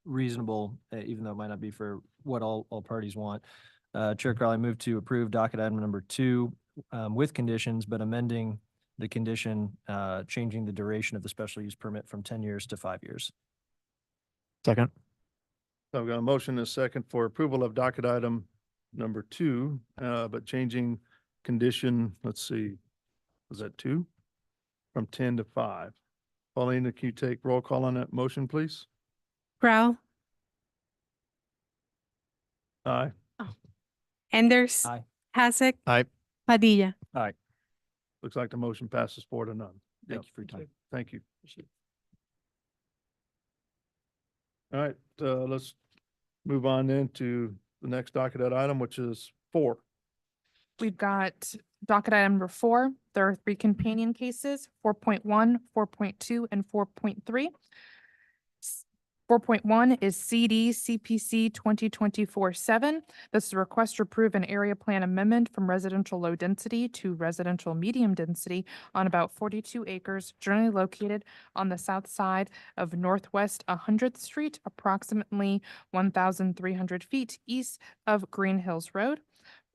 reasonable, even though it might not be for what all parties want, Chair Crowley moved to approve docket item number 2 with conditions, but amending the condition, changing the duration of the special use permit from 10 years to 5 years. Second. So I've got a motion and a second for approval of docket item number 2, but changing condition, let's see, was that 2? From 10 to 5. Paulina, can you take roll call on that motion, please? Crow, Aye. Enders. Aye. Hasek. Aye. Padilla. Looks like the motion passes 4 to none. Thank Yep. you for your time. Thank you. All right, let's move on then to the next docket item, which is 4. We've got docket item number 4. There are 3 companion cases, 4.1, 4.2, and 4.3. 4.1 is CD CPC 2024-7. This is a request to approve an area plan amendment from residential low density to residential medium density on about 42 acres generally located on the south side of Northwest 100th Street, approximately 1,300 feet east of Green Hills Road.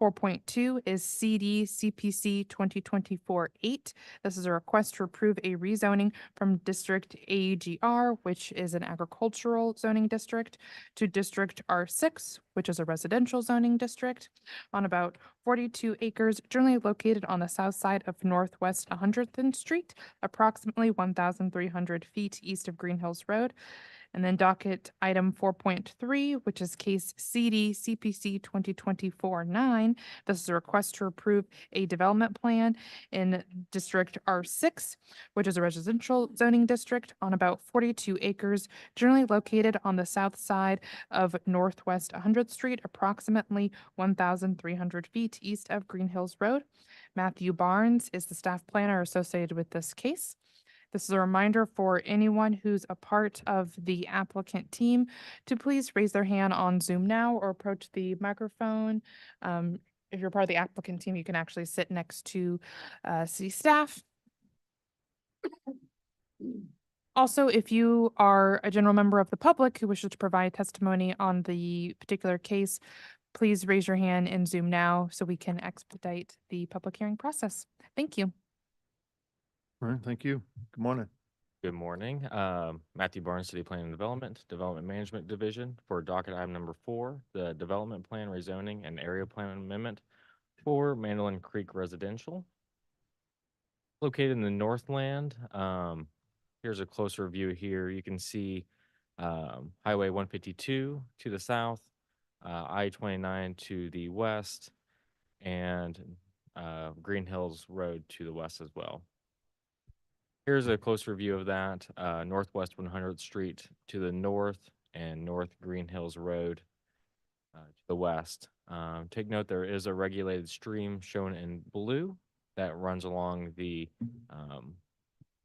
4.2 is CD CPC 2024-8. This is a request to approve a rezoning from District AGR, which is an agricultural zoning district, to District R6, which is a residential zoning district, on about 42 acres generally located on the south side of Northwest 100th Street, approximately 1,300 feet east of Green Hills Road. And then docket item 4.3, which is case CD CPC 2024-9. This is a request to approve a development plan in District R6, which is a residential zoning district on about 42 acres, generally located on the south side of Northwest 100th Street, approximately 1,300 feet east of Green Hills Road. Matthew Barnes is the staff planner associated with this case. This is a reminder for anyone who's a part of the applicant team to please raise their hand on Zoom now or approach the microphone. If you're part of the applicant team, you can actually sit next to city staff. Also, if you are a general member of the public who wishes to provide testimony on the particular case, please raise your hand in Zoom now so we can expedite the public hearing process. Thank you. All right, thank you. Good morning. Good morning. Matthew Barnes, City Planning and Development Management Division, for docket item number 4, the development plan rezoning and area plan amendment for Mandolin Creek Residential. Located in the Northland. Here's a closer view here. You can see Highway 152 to the south, I-29 to the west, and Green Hills Road to the west as well. Here's a closer view of that, Northwest 100th Street to the north and North Green Hills Road to the west. Take note, there is a regulated stream shown in blue that runs along the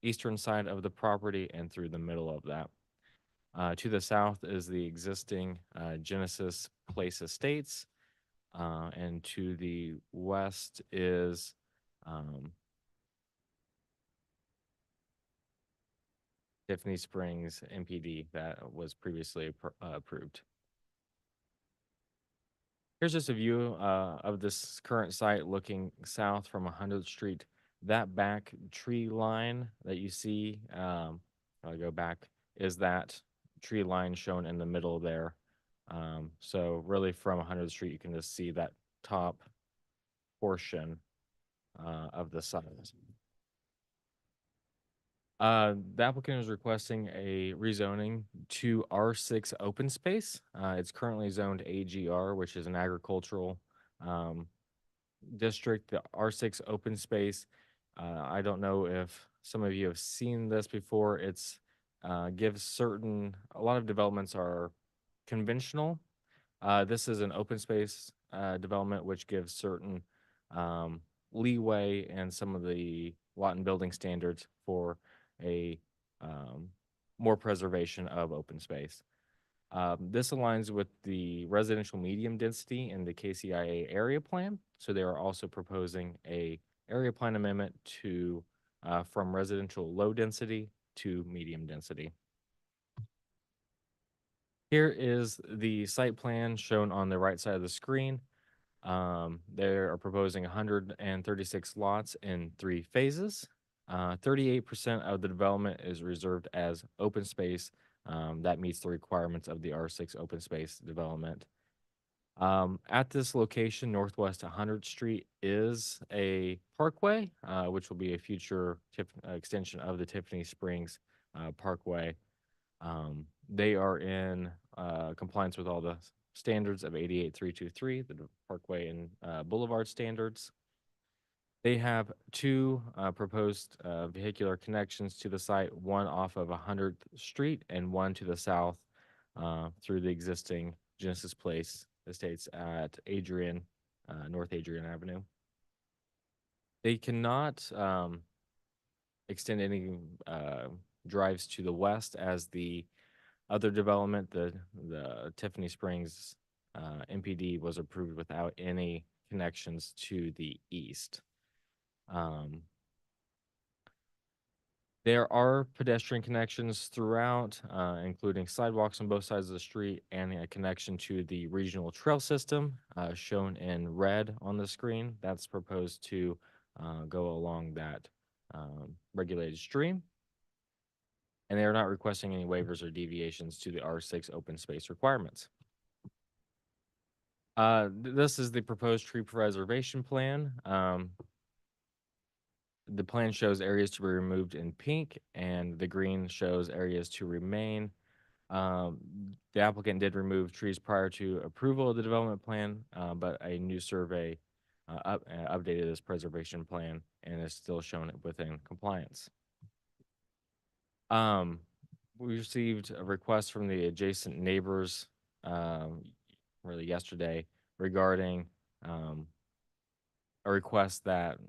eastern side of the property and through the middle of that. To the south is the existing Genesis Place Estates, and to the west is Tiffany Springs MPD that was previously approved. Here's just a view of this current site looking south from 100th Street. That back tree line that you see, I'll go back, is that tree line shown in the middle there. So really from 100th Street, you can just see that top portion of the site. The applicant is requesting a rezoning to R6 open space. It's currently zoned AGR, which is an agricultural district. The R6 open space, I don't know if some of you have seen this before. It's gives a lot of developments are conventional. This is an open space development, which gives certain leeway and some of the lot and building standards for a more preservation of open space. This aligns with the residential medium density in the KCIA area plan. So they are also proposing a area plan amendment to from residential low density to medium density. Here is the site plan shown on the right side of the screen. They are proposing 136 lots in 3 phases. 38% of the development is reserved as open space. That meets the requirements of the R6 open space development. At this location, northwest 100th Street is a parkway, which will be a future extension of the Tiffany Springs Parkway. They are in compliance with all the standards of 88323, the Parkway and Boulevard standards. They have 2 proposed vehicular connections to the site, one off of 100th Street and one to the south through the existing Genesis Place Estates at North Adrian Avenue. They cannot extend any drives to the west as the other development, the Tiffany Springs MPD was approved without any connections to the east. There are pedestrian connections throughout, including sidewalks on both sides of the street and a connection to the regional trail system shown in red on the screen. That's proposed to go along that regulated stream. And they are not requesting any waivers or deviations to the R6 open space requirements. This is the proposed tree preservation plan. The plan shows areas to be removed in pink, and the green shows areas to remain. The applicant did remove trees prior to approval of the development plan, but a new survey updated this preservation plan and is still shown within compliance. We received a request from the adjacent neighbors really yesterday regarding a request that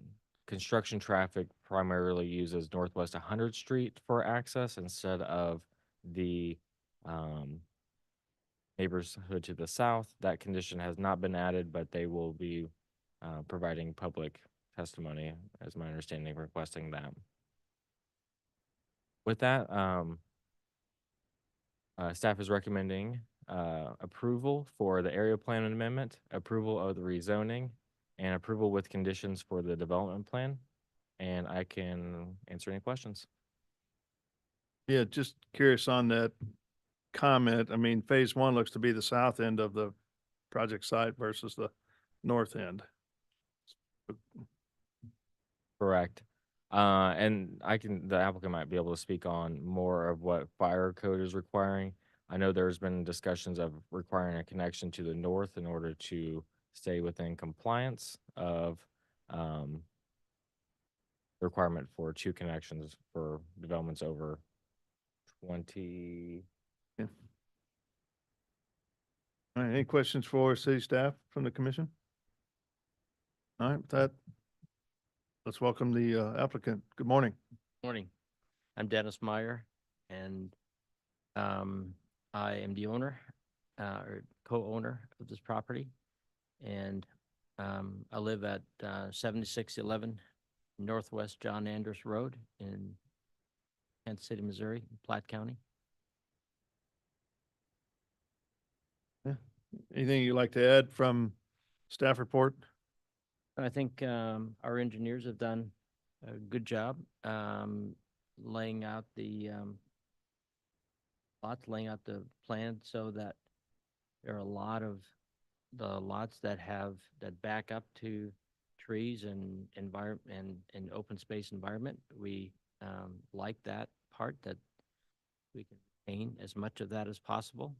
construction traffic primarily uses northwest 100th Street for access instead of the neighborhood to the south. That condition has not been added, but they will be providing public testimony, as my understanding, requesting that. With that, staff is recommending approval for the area plan amendment, approval of the rezoning, and approval with conditions for the development plan. And I can answer any questions. Yeah, just curious on that comment. I mean, phase 1 looks to be the south end of the project site versus the north end. Correct. And the applicant might be able to speak on more of what fire code is requiring. I know there's been discussions of requiring a connection to the north in order to stay within compliance of requirement for 2 connections for developments over 20. Yeah. All right, any questions for city staff from the commission? All right, with that, let's welcome the applicant. Good morning. Morning. I'm Dennis Meyer, and I am the owner or co-owner of this property. And I live at 7611 Northwest John Andrews Road in Kansas City, Missouri, Platte County. Anything you'd like to add from staff report? I think our engineers have done a good job laying out the lots, laying out the plan so that there are a lot of the lots that back up to trees and environment and open space environment. We like that part, that we can retain as much of that as possible.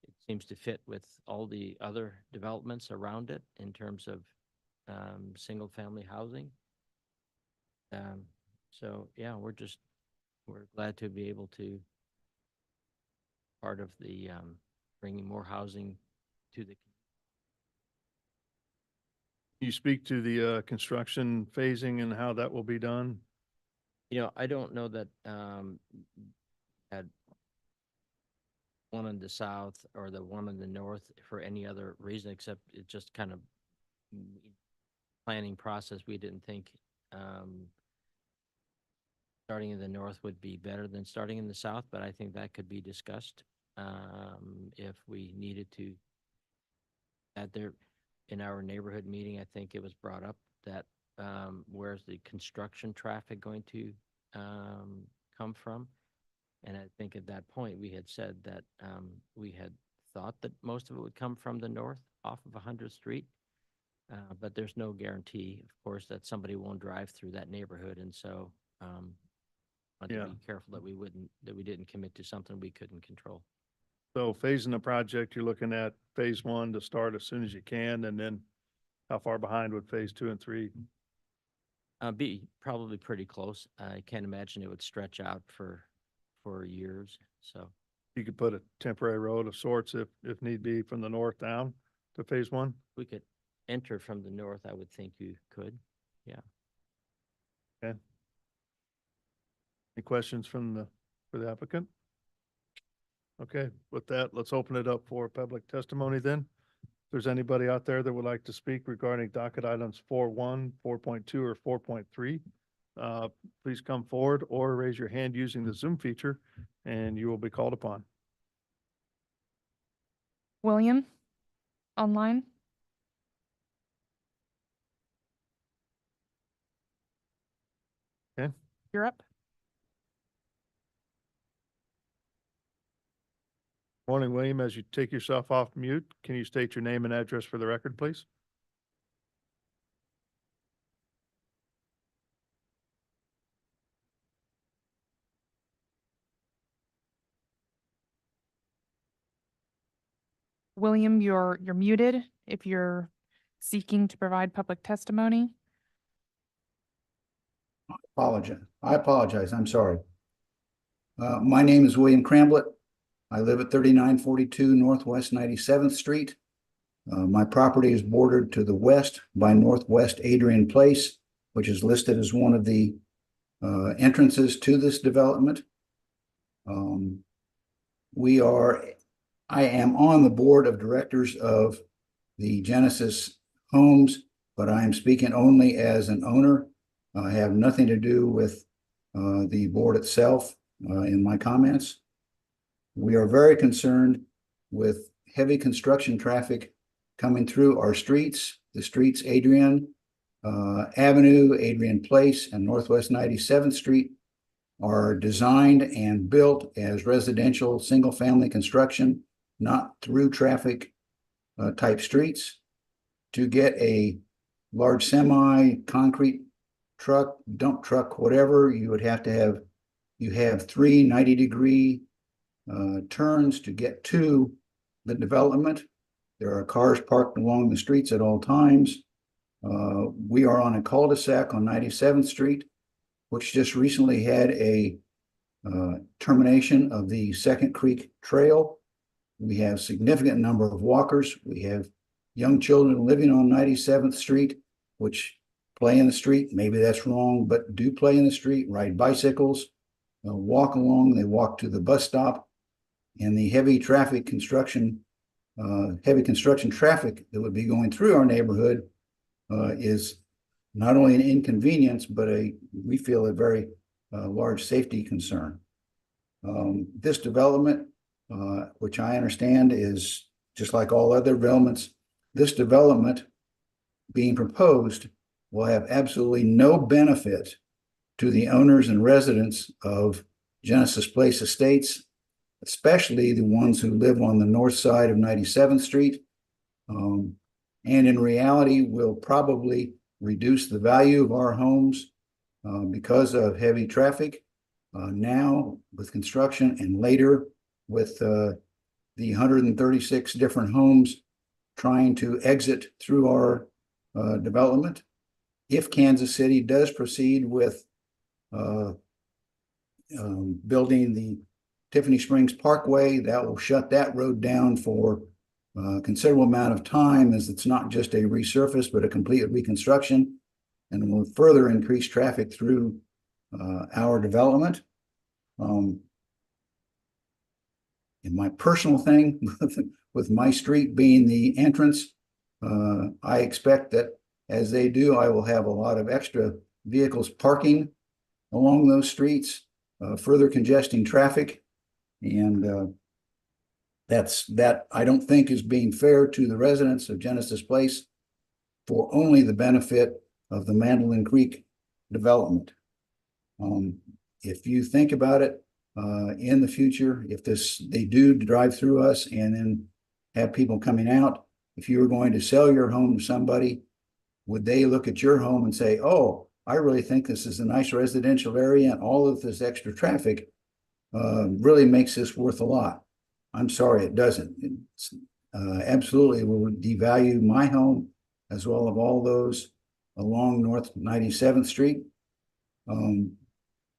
It seems to fit with all the other developments around it in terms of single family housing. So yeah, we're glad to be able to part of the bringing more housing to the. Can you speak to the construction phasing and how that will be done? I don't know that had one in the south or the one in the north for any other reason, except it just kind of planning process. We didn't think starting in the north would be better than starting in the south, but I think that could be discussed if we needed to. At there, in our neighborhood meeting, I think it was brought up that where's the construction traffic going to come from? And I think at that point, we had said that we had thought that most of it would come from the north off of 100th Street. But there's no guarantee, of course, that somebody won't drive through that neighborhood. And so want to be careful that we didn't commit to something we couldn't control. So phasing the project, you're looking at phase 1 to start as soon as you can, and then how far behind would phase 2 and 3? Be probably pretty close. I can't imagine it would stretch out for years. So You could put a temporary road of sorts if need be from the north down to phase 1? we could enter from the north. I would think you could. Yeah. Okay. Any questions for the applicant? Okay, with that, let's open it up for public testimony then. If there's anybody out there that would like to speak regarding docket items 4.1, 4.2, or 4.3, please come forward or raise your hand using the Zoom feature and you will be called upon. William, online? Okay. You're up. Morning, William. As you take yourself off mute, can you state your name and address for the record, please? William, you're muted if you're seeking to provide public testimony. I apologize. I'm sorry. My name is William Cramblett. I live at 3942 Northwest 97th Street. My property is bordered to the west by Northwest Adrian Place, which is listed as one of the entrances to this development. I am on the board of directors of the Genesis Homes, but I am speaking only as an owner. I have nothing to do with the board itself in my comments. We are very concerned with heavy construction traffic coming through our streets. The streets Adrian Avenue, Adrian Place, and Northwest 97th Street are designed and built as residential single-family construction, not through traffic type streets. To get a large semi, concrete truck, dump truck, whatever, you would have to have 3 90-degree turns to get to the development. There are cars parked along the streets at all times. We are on a cul-de-sac on 97th Street, which just recently had a termination of the Second Creek Trail. We have significant number of walkers. We have young children living on 97th Street, which play in the street. Maybe that's wrong, but do play in the street, ride bicycles, walk along. They walk to the bus stop. And the heavy construction traffic that would be going through our neighborhood is not only an inconvenience, but we feel a very large safety concern. This development, which I understand is just like all other developments, this development being proposed will have absolutely no benefit to the owners and residents of Genesis Place Estates, especially the ones who live on the north side of 97th Street. And in reality, will probably reduce the value of our homes because of heavy traffic now with construction, and later with the 136 different homes trying to exit through our development. If Kansas City does proceed with building the Tiffany Springs Parkway, that will shut that road down for a considerable amount of time, as it's not just a resurface, but a complete reconstruction, and will further increase traffic through our development. In my personal thing, with my street being the entrance, I expect that as they do, I will have a lot of extra vehicles parking along those streets, further congesting traffic. And that I don't think is being fair to the residents of Genesis Place for only the benefit of the Mandolin Creek development. If you think about it, in the future, if they do drive through us and then have people coming out, if you were going to sell your home to somebody, would they look at your home and say, oh, I really think this is a nice residential area and all of this extra traffic really makes this worth a lot? I'm sorry, it doesn't. It's, absolutely will devalue my home as well as all those along North 97th Street.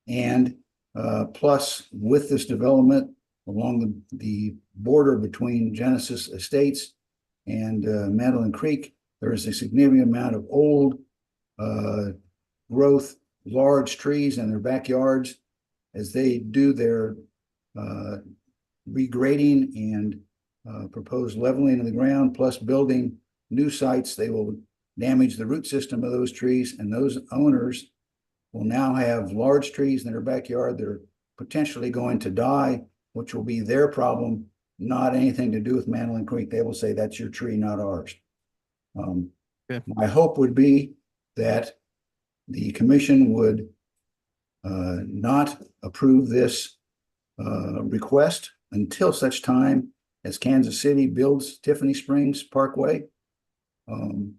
And plus, with this development along the border between Genesis Estates and Mandolin Creek, there is a significant amount of old growth, large trees in their backyards. As they do their regrading and proposed leveling of the ground, plus building new sites, they will damage the root system of those trees, and those owners will now have large trees in their backyard that are potentially going to die, which will be their problem, not anything to do with Mandolin Creek. They will say, that's your tree, not ours. My hope would be that the commission would not approve this request until such time as Kansas City builds Tiffany Springs Parkway,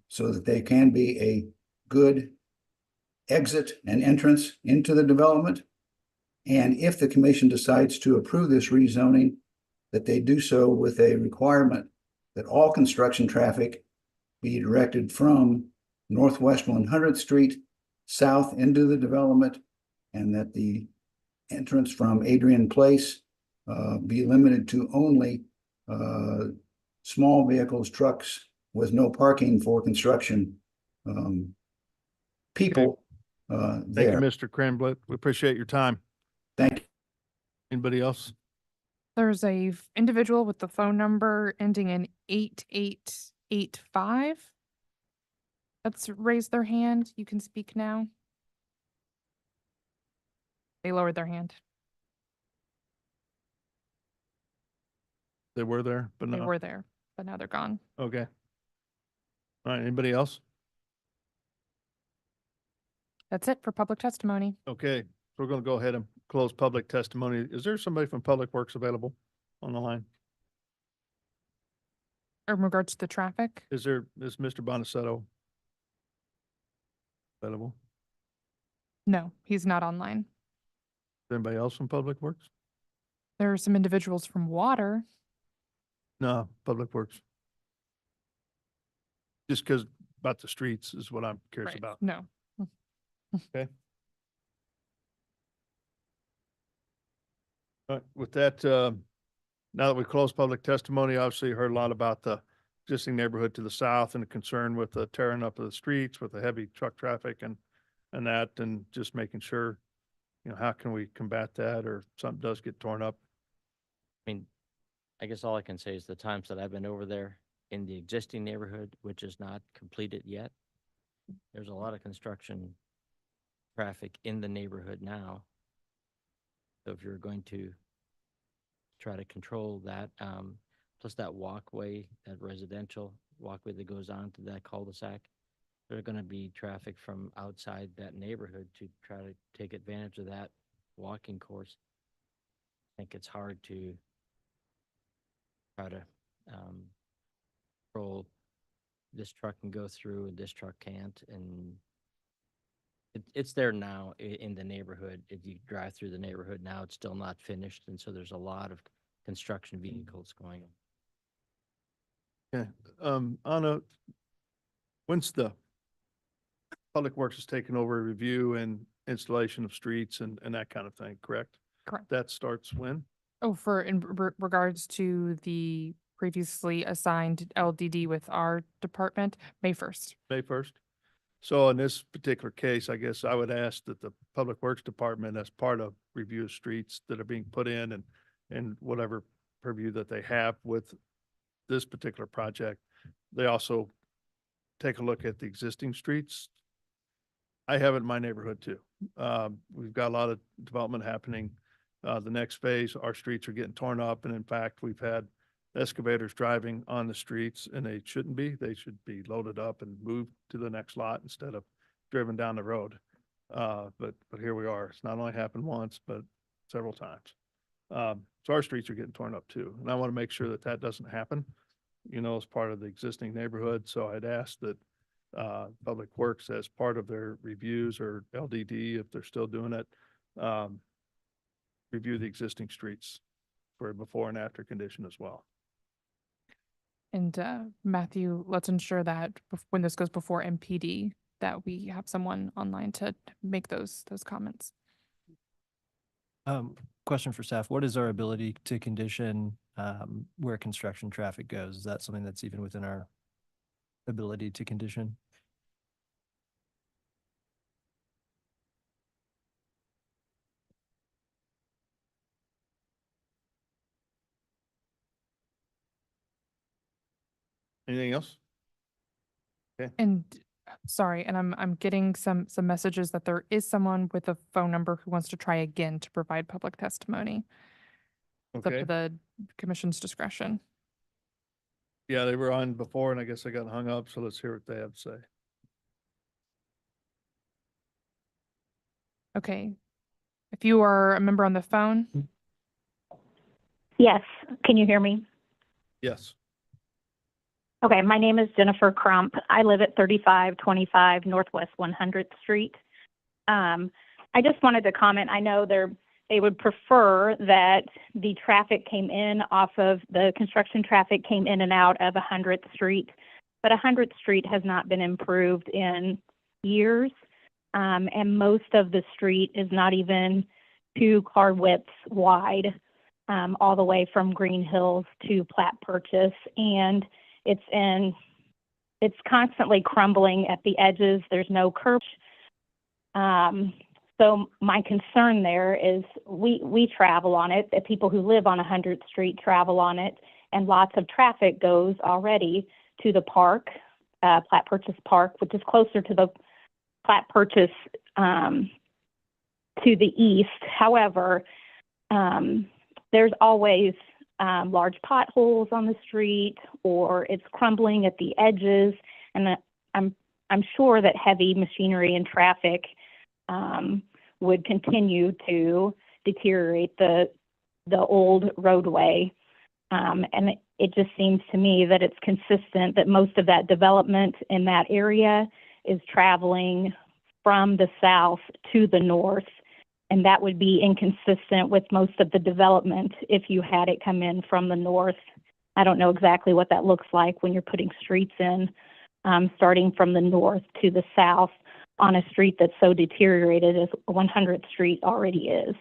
so that they can be a good exit and entrance into the development. And if the commission decides to approve this rezoning, that they do so with a requirement that all construction traffic be directed from Northwest 100th Street south into the development, and that the entrance from Adrian Place be limited to only small vehicles, trucks, with no parking for construction people Thank there. you, Mr. Cranblit. We appreciate your time. Thank you. Anybody else? There's a individual with the phone number ending in 8885. Let's raise their hand. You can speak now. They lowered their hand. They were there, but They no. were there, but now they're gone. Okay. All right, anybody else? That's it for public testimony. Okay, so we're gonna go ahead and close public testimony. Is there somebody from Public Works available on the line? In regards to the traffic, Is Mr. Bonasetto available? no, he's not online. Is anybody else from Public Works? There are some individuals from water. No, Public Works. Just because about the streets is what I'm curious Right. about. No. Okay. All right, with that, Now that we closed public testimony, obviously you heard a lot about the existing neighborhood to the south and the concern with the tearing up of the streets with the heavy truck traffic and that, and just making sure, you know, how can we combat that or something does get torn up? I mean, I guess all I can say is the times that I've been over there in the existing neighborhood, which is not completed yet, there's a lot of construction traffic in the neighborhood now. So if you're going to try to control that, plus that walkway, that residential walkway that goes on to that cul-de-sac, there's going to be traffic from outside that neighborhood to try to take advantage of that walking course. I think it's hard to try to control this truck can go through and this truck can't, and it's there now in the neighborhood. If you drive through the neighborhood now, it's still not finished, and so there's a lot of construction vehicles going on. Okay. Anna, once the Public Works has taken over review and installation of streets and that kind of thing, correct? Correct. That starts when? Oh, for in regards to the previously assigned LDD with our department, May 1st. May 1st? So in this particular case, I guess I would ask that the Public Works Department, as part of review of streets that are being put in and whatever purview that they have with this particular project, they also take a look at the existing streets. I have it in my neighborhood too. We've got a lot of development happening. The next phase, our streets are getting torn up. And in fact, we've had excavators driving on the streets and they shouldn't be. They should be loaded up and moved to the next lot instead of driven down the road. But here we are. It's not only happened once, but several times. So our streets are getting torn up too. And I want to make sure that that doesn't happen, you know, as part of the existing neighborhood. So I'd ask that Public Works, as part of their reviews, or LDD, if they're still doing it, review the existing streets for before and after condition as well. And Matthew, let's ensure that when this goes before MPD, that we have someone online to make those comments. Question for staff. What is our ability to condition where construction traffic goes? Is that something that's even within our ability to condition? Anything else? Okay. And sorry, and I'm getting some messages that there is someone with a phone number who wants to try again to provide public testimony. It's up Okay. to the commission's discretion. Yeah, they were on before and I guess I got hung up. So let's hear what they have to say. Okay. If you are a member on the phone, Yes, can you hear me? Yes. Okay, my name is Jennifer Crump. I live at 3525 Northwest 100th Street. I just wanted to comment. I know they would prefer that the traffic came in off of the construction traffic came in and out of 100th Street, but 100th Street has not been improved in years. And most of the street is not even 2 car widths wide, all the way from Green Hills to Platte Purchase. And it's constantly crumbling at the edges. There's no curb. So my concern there is we travel on it. The people who live on 100th Street travel on it, and lots of traffic goes already to the park, Platte Purchase Park, which is closer to the Platte Purchase to the east. However, there's always large potholes on the street, or it's crumbling at the edges, and I'm sure that heavy machinery and traffic would continue to deteriorate the old roadway. And it just seems to me that it's consistent that most of that development in that area is traveling from the south to the north. And that would be inconsistent with most of the development if you had it come in from the north. I don't know exactly what that looks like when you're putting streets in, starting from the north to the south on a street that's so deteriorated as 100th Street already is.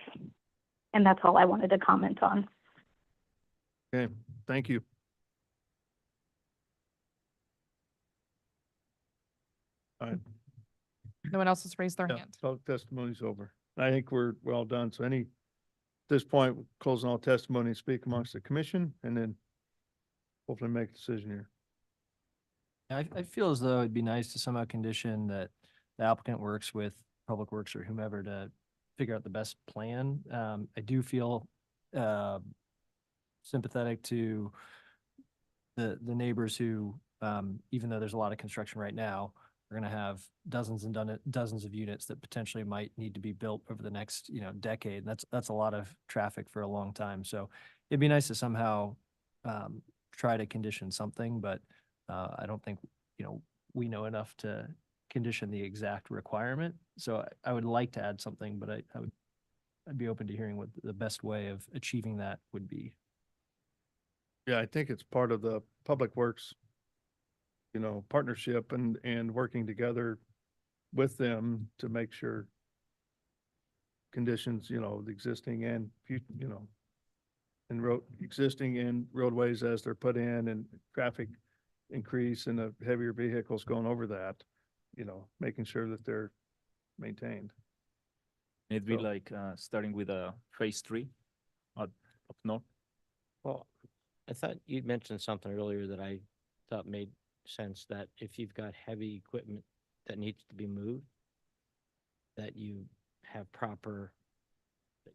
And that's all I wanted to comment on. Okay, thank you. All right. No one else has raised their Yeah, hand. public testimony's over. I think we're all done. So at this point, closing all testimony, speak amongst the commission, and then hopefully make a decision here. I feel as though it'd be nice to somehow condition that the applicant works with Public Works or whomever to figure out the best plan. I do feel sympathetic to the neighbors who, even though there's a lot of construction right now, are going to have dozens and dozens of units that potentially might need to be built over the next, decade. That's a lot of traffic for a long time. So it'd be nice to somehow try to condition something, but I don't think, we know enough to condition the exact requirement. So I would like to add something, but I'd be open to hearing what the best way of achieving that would be. Yeah, I think it's part of the Public Works, partnership and working together with them to make sure conditions, the existing and, and existing and roadways as they're put in and traffic increase and the heavier vehicles going over that, making sure that they're maintained. It'd be So- like starting with phase 3 up north. Well, I thought you mentioned something earlier that I thought made sense, that if you've got heavy equipment that needs to be moved, that you have that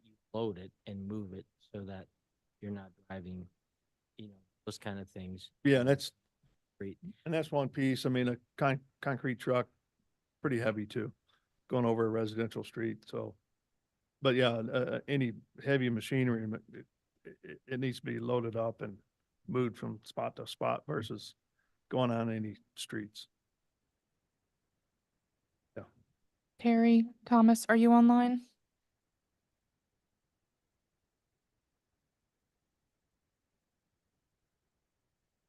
you load it and move it so that you're not driving, those kind of things. Yeah, that's Great. And that's one piece. I mean, a concrete truck, pretty heavy too, going over a residential street. So, but yeah, any heavy machinery, it needs to be loaded up and moved from spot to spot versus going on any streets. Yeah. Terry, Thomas, are you online?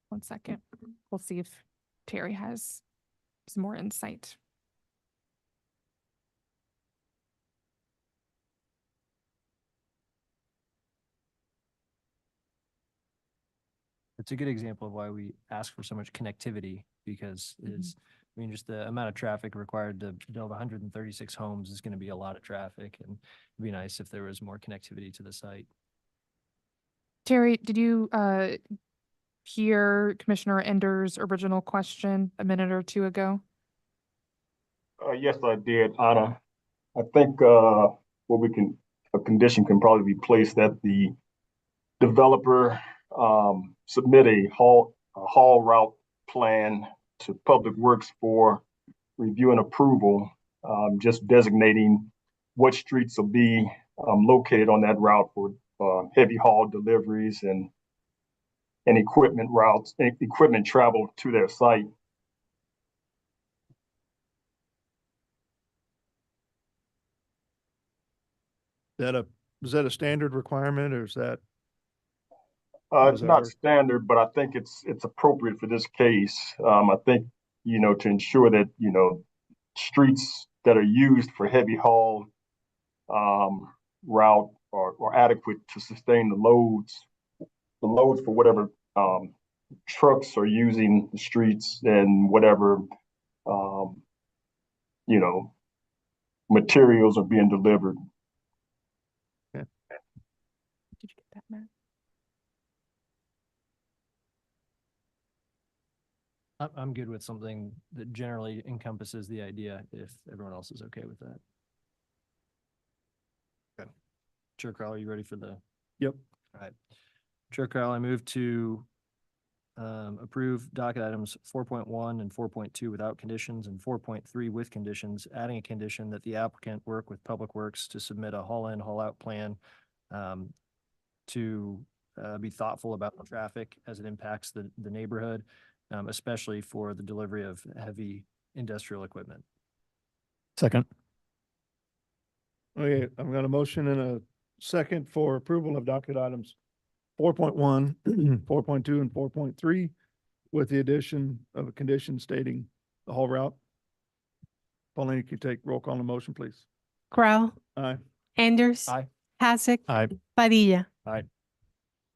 One second. We'll see if Terry has some more insight. It's a good example of why we ask for so much connectivity, because just the amount of traffic required to build 136 homes is going to be a lot of traffic, and it'd be nice if there was more connectivity to the site. Terry, did you hear Commissioner Ender's original question a minute or two ago? Yes, I did, Anna. I think a condition can probably be placed that the developer submit a haul route plan to Public Works for review and approval, just designating what streets will be located on that route for heavy haul deliveries and equipment routes, equipment travel to their site. Is that a standard requirement or is that? How does It's that not work? standard, but I think it's appropriate for this case. I think, to ensure that, streets that are used for heavy haul route are adequate to sustain the loads for whatever trucks are using the streets and whatever, materials are being delivered. Did you get that, Matt? I'm good with something that generally encompasses the idea, if everyone else is okay with that. Okay. Chair Crowell, are you ready for the? Yep. All right. Chair Crowell, I move to approve docket items 4.1 and 4.2 without conditions, and 4.3 with conditions, adding a condition that the applicant work with Public Works to submit a haul in, haul out plan to be thoughtful about the traffic as it impacts the neighborhood, especially for the delivery of heavy industrial equipment. Second. Okay, I've got a motion and a second for approval of docket items 4.1, 4.2, and 4.3 with the addition of a condition stating the whole route. Pauline, can you take roll call on the motion, please? Crowell, Aye. Anders. Aye. Hasek. Aye. Padilla. All right.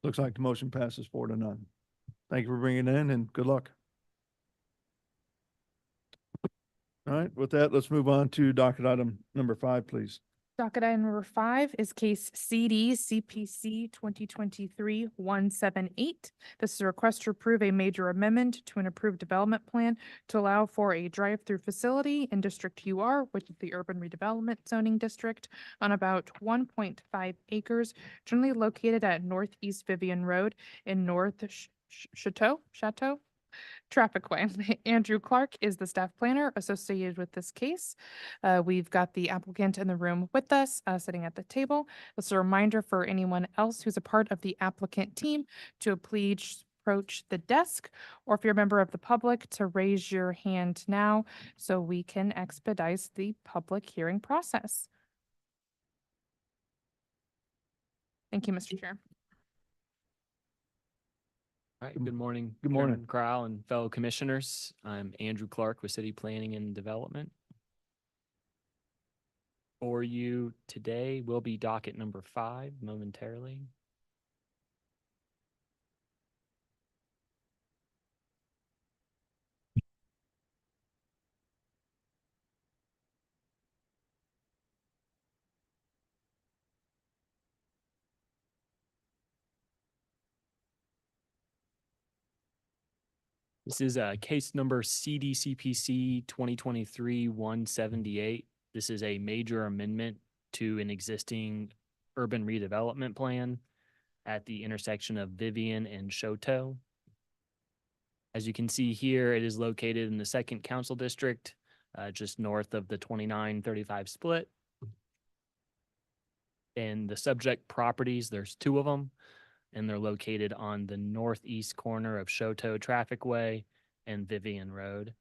Looks like the motion passes 4-0. Thank you for bringing it in and good luck. All right, with that, let's move on to docket item number 5, please. Docket item number 5 is case CD CPC 2023-178. This is a request to approve a major amendment to an approved development plan to allow for a drive-through facility in District UR, which is the Urban Redevelopment Zoning District, on about 1.5 acres, generally located at Northeast Vivian Road in North Chateau Trafficway. Andrew Clark is the staff planner associated with this case. We've got the applicant in the room with us, sitting at the table. This is a reminder for anyone else who's a part of the applicant team to please approach the desk, or if you're a member of the public, to raise your hand now so we can expedite the public hearing process. Thank you, Mr. Chair. All right, good morning. Good morning. Chairman Crowell and fellow commissioners. I'm Andrew Clark with City Planning and Development. For you today will be docket number 5 momentarily. This is case number CDCPC 2023-178. This is a major amendment to an existing urban redevelopment plan at the intersection of Vivian and Choteau. As you can see here, it is located in the 2nd Council District, just north of the 29-35 split. And the subject properties, there's 2 of them, and they're located on the northeast corner of Choteau Trafficway and Vivian Road.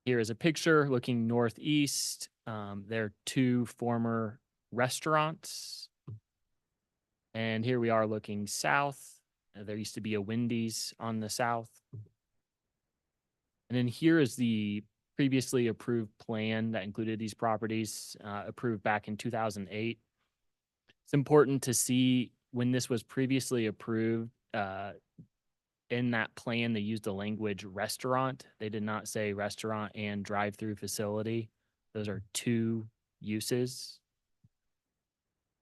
Here is a picture looking northeast. There are 2 former restaurants. And here we are looking south. There used to be a Wendy's on the south. And then here is the previously approved plan that included these properties, approved back in 2008. It's important to see when this was previously approved, in that plan, they used the language restaurant. They did not say restaurant and drive-through facility. Those are 2 uses.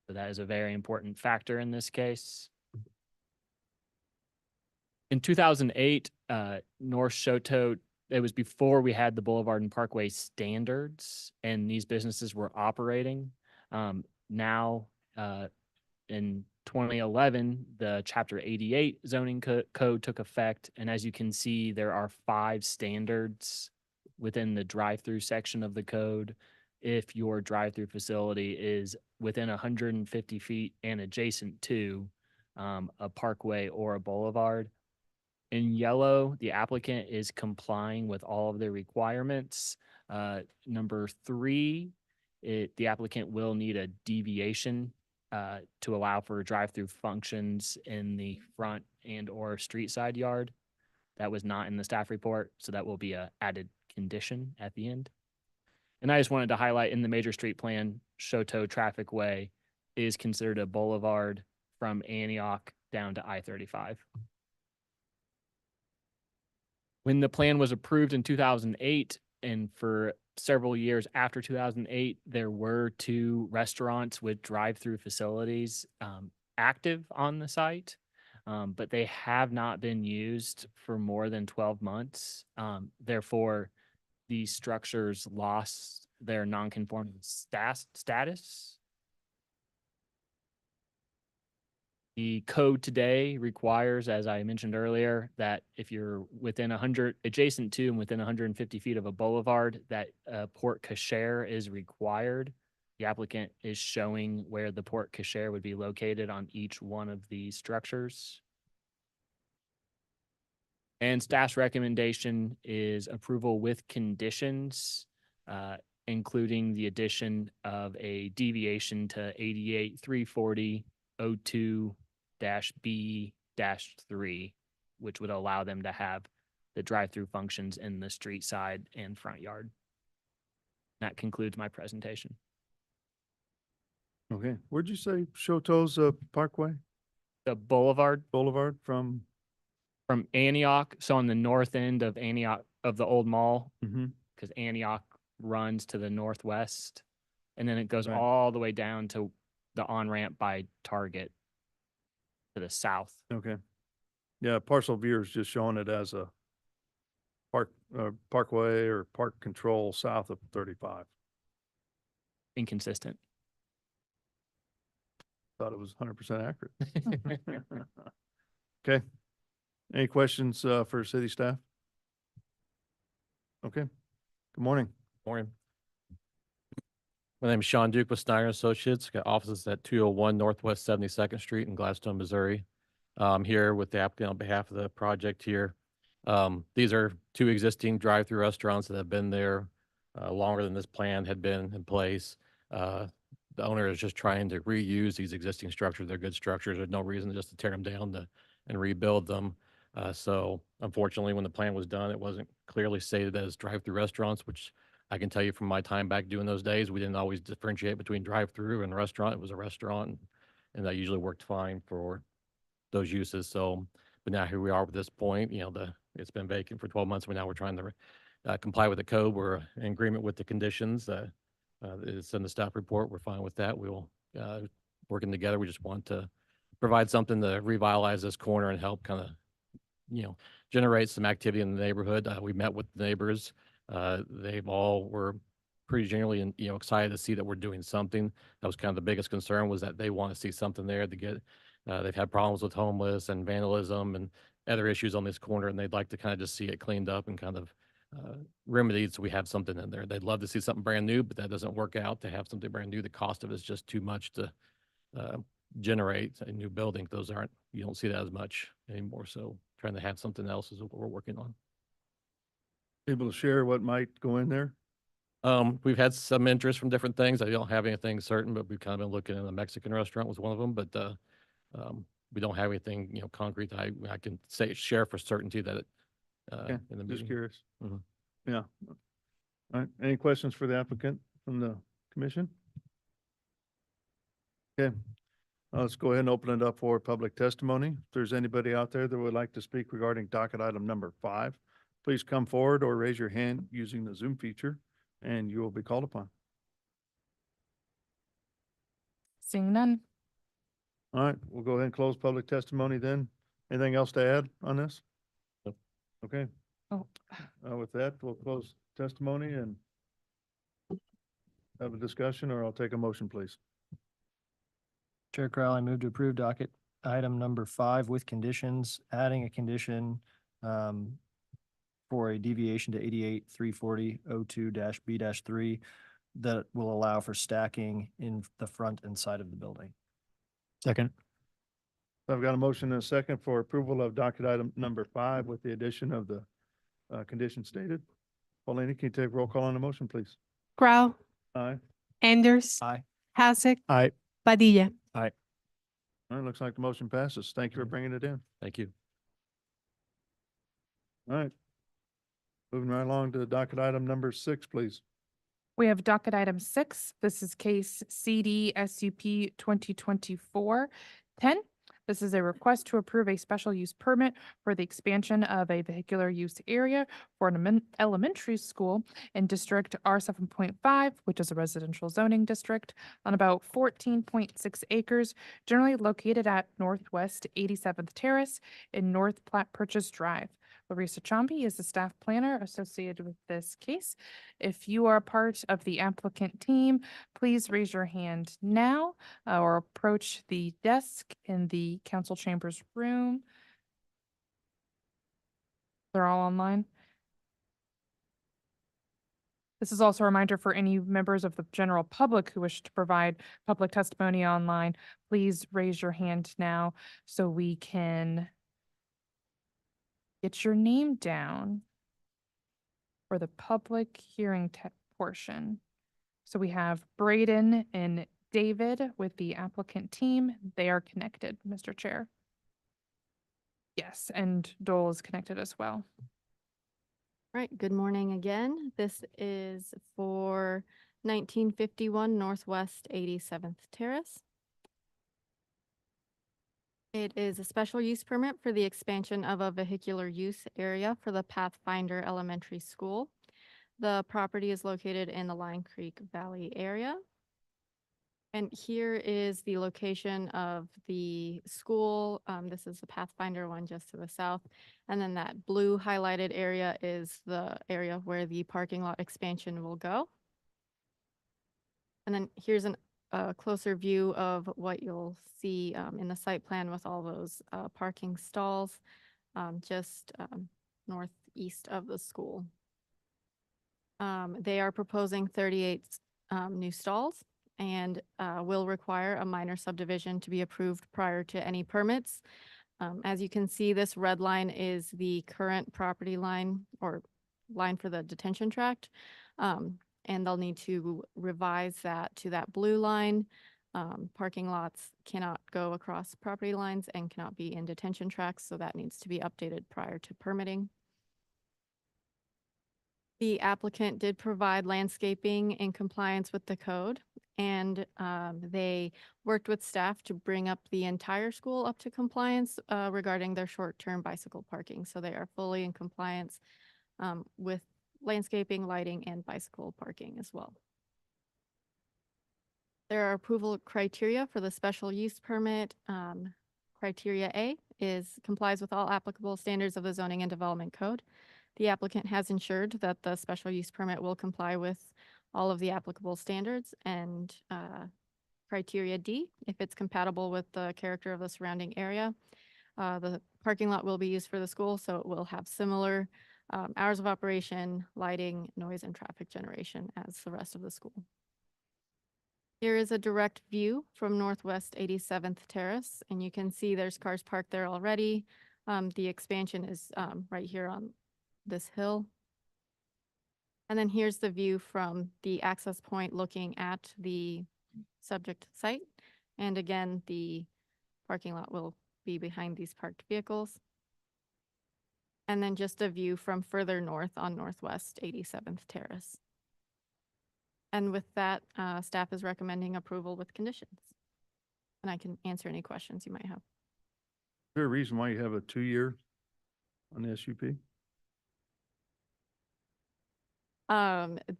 So that is a very important factor in this case. In 2008, North Choteau, it was before we had the Boulevard and Parkway standards, and these businesses were operating. Now, in 2011, the Chapter 88 zoning code took effect. And as you can see, there are 5 standards within the drive-through section of the code. If your drive-through facility is within 150 feet and adjacent to a parkway or a boulevard. In yellow, the applicant is complying with all of the requirements. Number 3, the applicant will need a deviation to allow for drive-through functions in the front and or street side yard. That was not in the staff report, so that will be a added condition at the end. And I just wanted to highlight in the major street plan, Choteau Trafficway is considered a boulevard from Antioch down to I-35. When the plan was approved in 2008, and for several years after 2008, there were 2 restaurants with drive-through facilities active on the site, but they have not been used for more than 12 months. Therefore, these structures lost their non-conforming status. The code today requires, as I mentioned earlier, that if you're within adjacent to and within 150 feet of a boulevard, that port cochere is required. The applicant is showing where the port cochere would be located on each one of these structures. And staff's recommendation is approval with conditions, including the addition of a deviation to 88-340-02-B-3, which would allow them to have the drive-through functions in the street side and front yard. That concludes my presentation. Okay, where'd you say Choteau's Parkway? The Boulevard Boulevard from? from Antioch, so on the north end of Antioch of the old mall, Mm-hmm. because Antioch runs to the northwest, and then it goes Right. all the way down to the on-ramp by Target to the south. Okay. Yeah, parcel viewer is just showing it as a parkway or park control south of 35. Inconsistent. Thought it was 100% accurate. Okay. Any questions for city staff? Okay. Good morning. Morning. My name is Sean Duke with Snyder Associates. Got offices at 201 Northwest 72nd Street in Gladstone, Missouri. I'm here with the applicant on behalf of the project here. These are two existing drive-through restaurants that have been there longer than this plan had been in place. The owner is just trying to reuse these existing structures. They're good structures. There's no reason just to tear them down and rebuild them. So unfortunately, when the plan was done, it wasn't clearly stated as drive-through restaurants, which I can tell you from my time back doing those days, we didn't always differentiate between drive-through and restaurant. It was a restaurant, and that usually worked fine for those uses. So, but now here we are with this point, it's been vacant for 12 months, but now we're trying to comply with the code. We're in agreement with the conditions. It's in the staff report. We're fine with that. We'll, working together, we just want to provide something to revitalize this corner and help kind of, generate some activity in the neighborhood. We met with the neighbors. They've all were pretty generally, excited to see that we're doing something. That was kind of the biggest concern, was that they want to see something there to get, they've had problems with homeless and vandalism and other issues on this corner, and they'd like to kind of just see it cleaned up and kind of remedied, so we have something in there. They'd love to see something brand new, but that doesn't work out. To have something brand new, the cost of it is just too much to generate a new building. You don't see that as much anymore. So trying to have something else is what we're working on. Able to share what might go in there? We've had some interest from different things. I don't have anything certain, but we've kind of been looking at a Mexican restaurant was one of them, but we don't have anything, concrete. I can share for certainty that Okay, in the just meeting. curious. Mhm. Yeah. All right. Any questions for the applicant from the commission? Okay. Let's go ahead and open it up for public testimony. If there's anybody out there that would like to speak regarding docket item number 5, please come forward or raise your hand using the Zoom feature and you will be called upon. Seeing none. All right, we'll go ahead and close public testimony then. Anything else to add on this? Nope. Okay. Oh. With that, we'll close testimony and have a discussion, or I'll take a motion, please. Chair Crowley, move to approve docket item number 5 with conditions, adding a condition for a deviation to 88-340-02-B-3 that will allow for stacking in the front and side of the building. Second. I've got a motion and a second for approval of docket item number 5 with the addition of the condition stated. Paulina, can you take roll call on the motion, please? Crow, Aye. Anders, Aye. Hasek, Aye. Padilla. Aye. All right, looks like the motion passes. Thank you for bringing it in. Thank you. All right. Moving right along to docket item number 6, please. We have docket item 6. This is case CD SUP 2024-10. This is a request to approve a special use permit for the expansion of a vehicular use area for an elementary school in District R7.5, which is a residential zoning district, on about 14.6 acres, generally located at Northwest 87th Terrace in North Platte Purchase Drive. Larissa Chambi is the staff planner associated with this case. If you are part of the applicant team, please raise your hand now or approach the desk in the council chambers room. They're all online. This is also a reminder for any members of the general public who wish to provide public testimony online. Please raise your hand now so we can get your name down for the public hearing portion. So we have Braden and David with the applicant team. They are connected, Mr. Chair. Yes, and Dole is connected as well. Right, good morning again. This is for 1951 Northwest 87th Terrace. It is a special use permit for the expansion of a vehicular use area for the Pathfinder Elementary School. The property is located in the Line Creek Valley area. And here is the location of the school. This is the Pathfinder one just to the south. And then that blue highlighted area is the area where the parking lot expansion will go. And then here's a closer view of what you'll see in the site plan with all those parking stalls just northeast of the school. They are proposing 38 new stalls and will require a minor subdivision to be approved prior to any permits. As you can see, this red line is the current property line or line for the detention tract. And they'll need to revise that to that blue line. Parking lots cannot go across property lines and cannot be in detention tracts, so that needs to be updated prior to permitting. The applicant did provide landscaping in compliance with the code, and they worked with staff to bring up the entire school up to compliance regarding their short-term bicycle parking. So they are fully in compliance with landscaping, lighting, and bicycle parking as well. There are approval criteria for the special use permit. Criteria A is complies with all applicable standards of the Zoning and Development Code. The applicant has ensured that the special use permit will comply with all of the applicable standards. And criteria D, if it's compatible with the character of the surrounding area. The parking lot will be used for the school, so it will have similar hours of operation, lighting, noise, and traffic generation as the rest of the school. Here is a direct view from Northwest 87th Terrace, and you can see there's cars parked there already. The expansion is right here on this hill. And then here's the view from the access point looking at the subject site. And again, the parking lot will be behind these parked vehicles. And then just a view from further north on Northwest 87th Terrace. And with that, staff is recommending approval with conditions. And I can answer any questions you might have. Is there a reason why you have a 2-year on the SUP?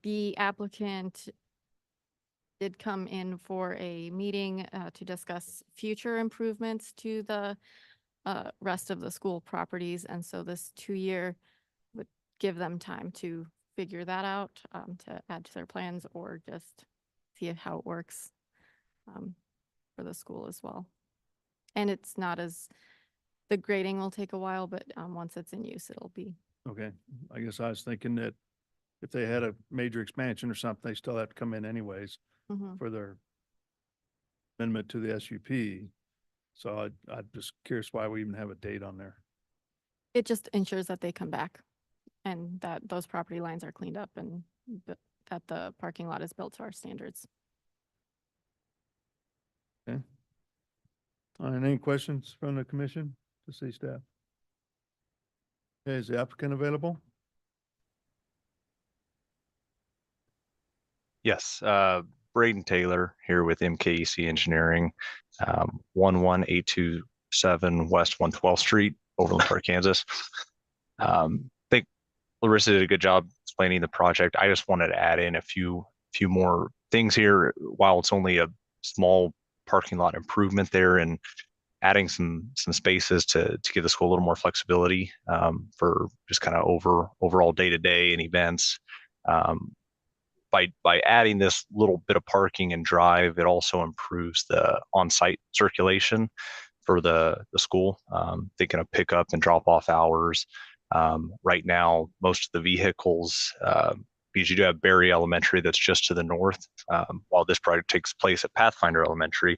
The applicant did come in for a meeting to discuss future improvements to the rest of the school properties. And so this 2-year would give them time to figure that out, to add to their plans or just see how it works for the school as well. And it's not as, the grading will take a while, but once it's in use, it'll be. Okay, I guess I was thinking that if they had a major expansion or something, they still have to come in anyways for their amendment to the SUP. So I'm just curious why we even have a date on there. It just ensures that they come back and that those property lines are cleaned up and that the parking lot is built to our standards. Okay. All right, any questions from the commission to city staff? Okay, is the applicant available? Yes, Braden Taylor here with MKEC Engineering, 11827 West 112th Street, Overland Park, Kansas. I think Larissa did a good job explaining the project. I just wanted to add in a few more things here. While it's only a small parking lot improvement there and adding some spaces to give the school a little more flexibility for just kind of overall day-to-day and events. By adding this little bit of parking and drive, it also improves the on-site circulation for the school. Thinking of pickup and drop-off hours. Right now, most of the vehicles, because you do have Berry Elementary that's just to the north, while this project takes place at Pathfinder Elementary,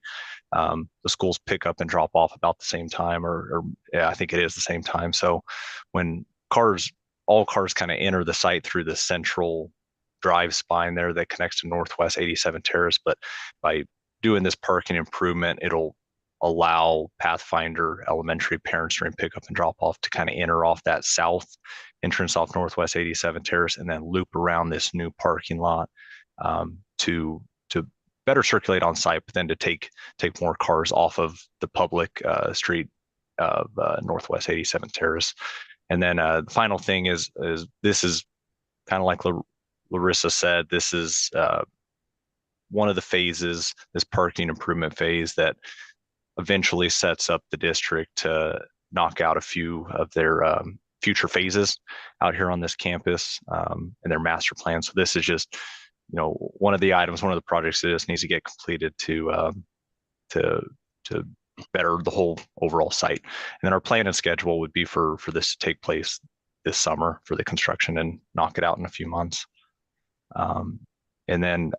the schools pick up and drop off about the same time, or yeah, I think it is the same time. So when all cars kind of enter the site through the central drive spine there that connects to Northwest 87 Terrace, but by doing this parking improvement, it'll allow Pathfinder Elementary parents during pickup and drop off to kind of enter off that south entrance off Northwest 87 Terrace and then loop around this new parking lot to to better circulate on site, but then to take more cars off of the public street of Northwest 87th Terrace. And then the final thing is this is kind of like Larissa said, this is one of the phases, this parking improvement phase that eventually sets up the district to knock out a few of their future phases out here on this campus and their master plan. So this is just, one of the items, one of the projects that just needs to get completed to better the whole overall site. And then our plan and schedule would be for this to take place this summer for the construction and knock it out in a few months. And then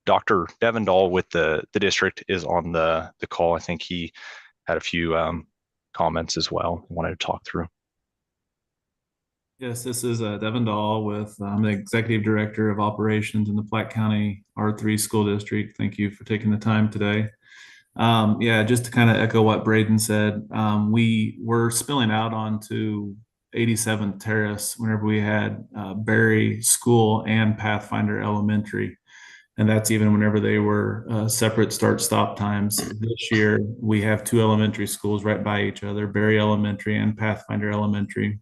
Dr. Devendahl with the district is on the call. I think he had a few comments as well he wanted to talk through. Yes, this is Devin Dahl with the Executive Director of Operations in the Platte County R3 School District. Thank you for taking the time today. Yeah, just to kind of echo what Braden said, we were spilling out onto 87th Terrace whenever we had Berry School and Pathfinder Elementary. And that's even whenever they were separate start-stop times. This year, we have two elementary schools right by each other, Berry Elementary and Pathfinder Elementary.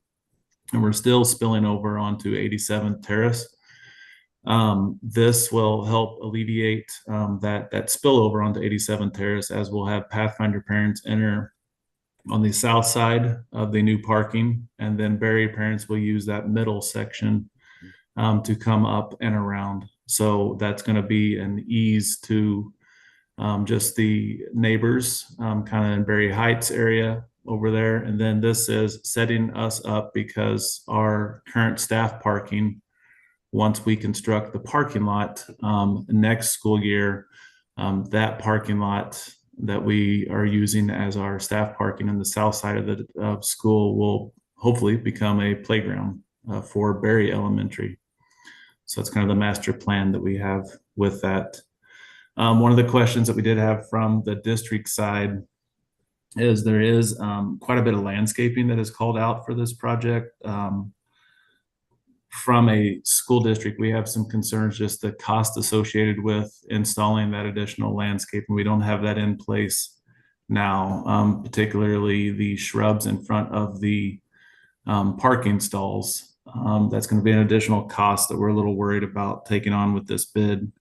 And we're still spilling over onto 87th Terrace. This will help alleviate that spillover onto 87th Terrace, as we'll have Pathfinder parents enter on the south side of the new parking, and then Berry parents will use that middle section to come up and around. So that's going to be an ease to just the neighbors kind of in Berry Heights area over there. And then this is setting us up because our current staff parking, once we construct the parking lot next school year, that parking lot that we are using as our staff parking on the south side of the school will hopefully become a playground for Berry Elementary. So that's kind of the master plan that we have with that. One of the questions that we did have from the district side is there is quite a bit of landscaping that is called out for this project. From a school district, we have some concerns, just the cost associated with installing that additional landscape. And we don't have that in place now, particularly the shrubs in front of the parking stalls. That's going to be an additional cost that we're a little worried about taking on with this bid,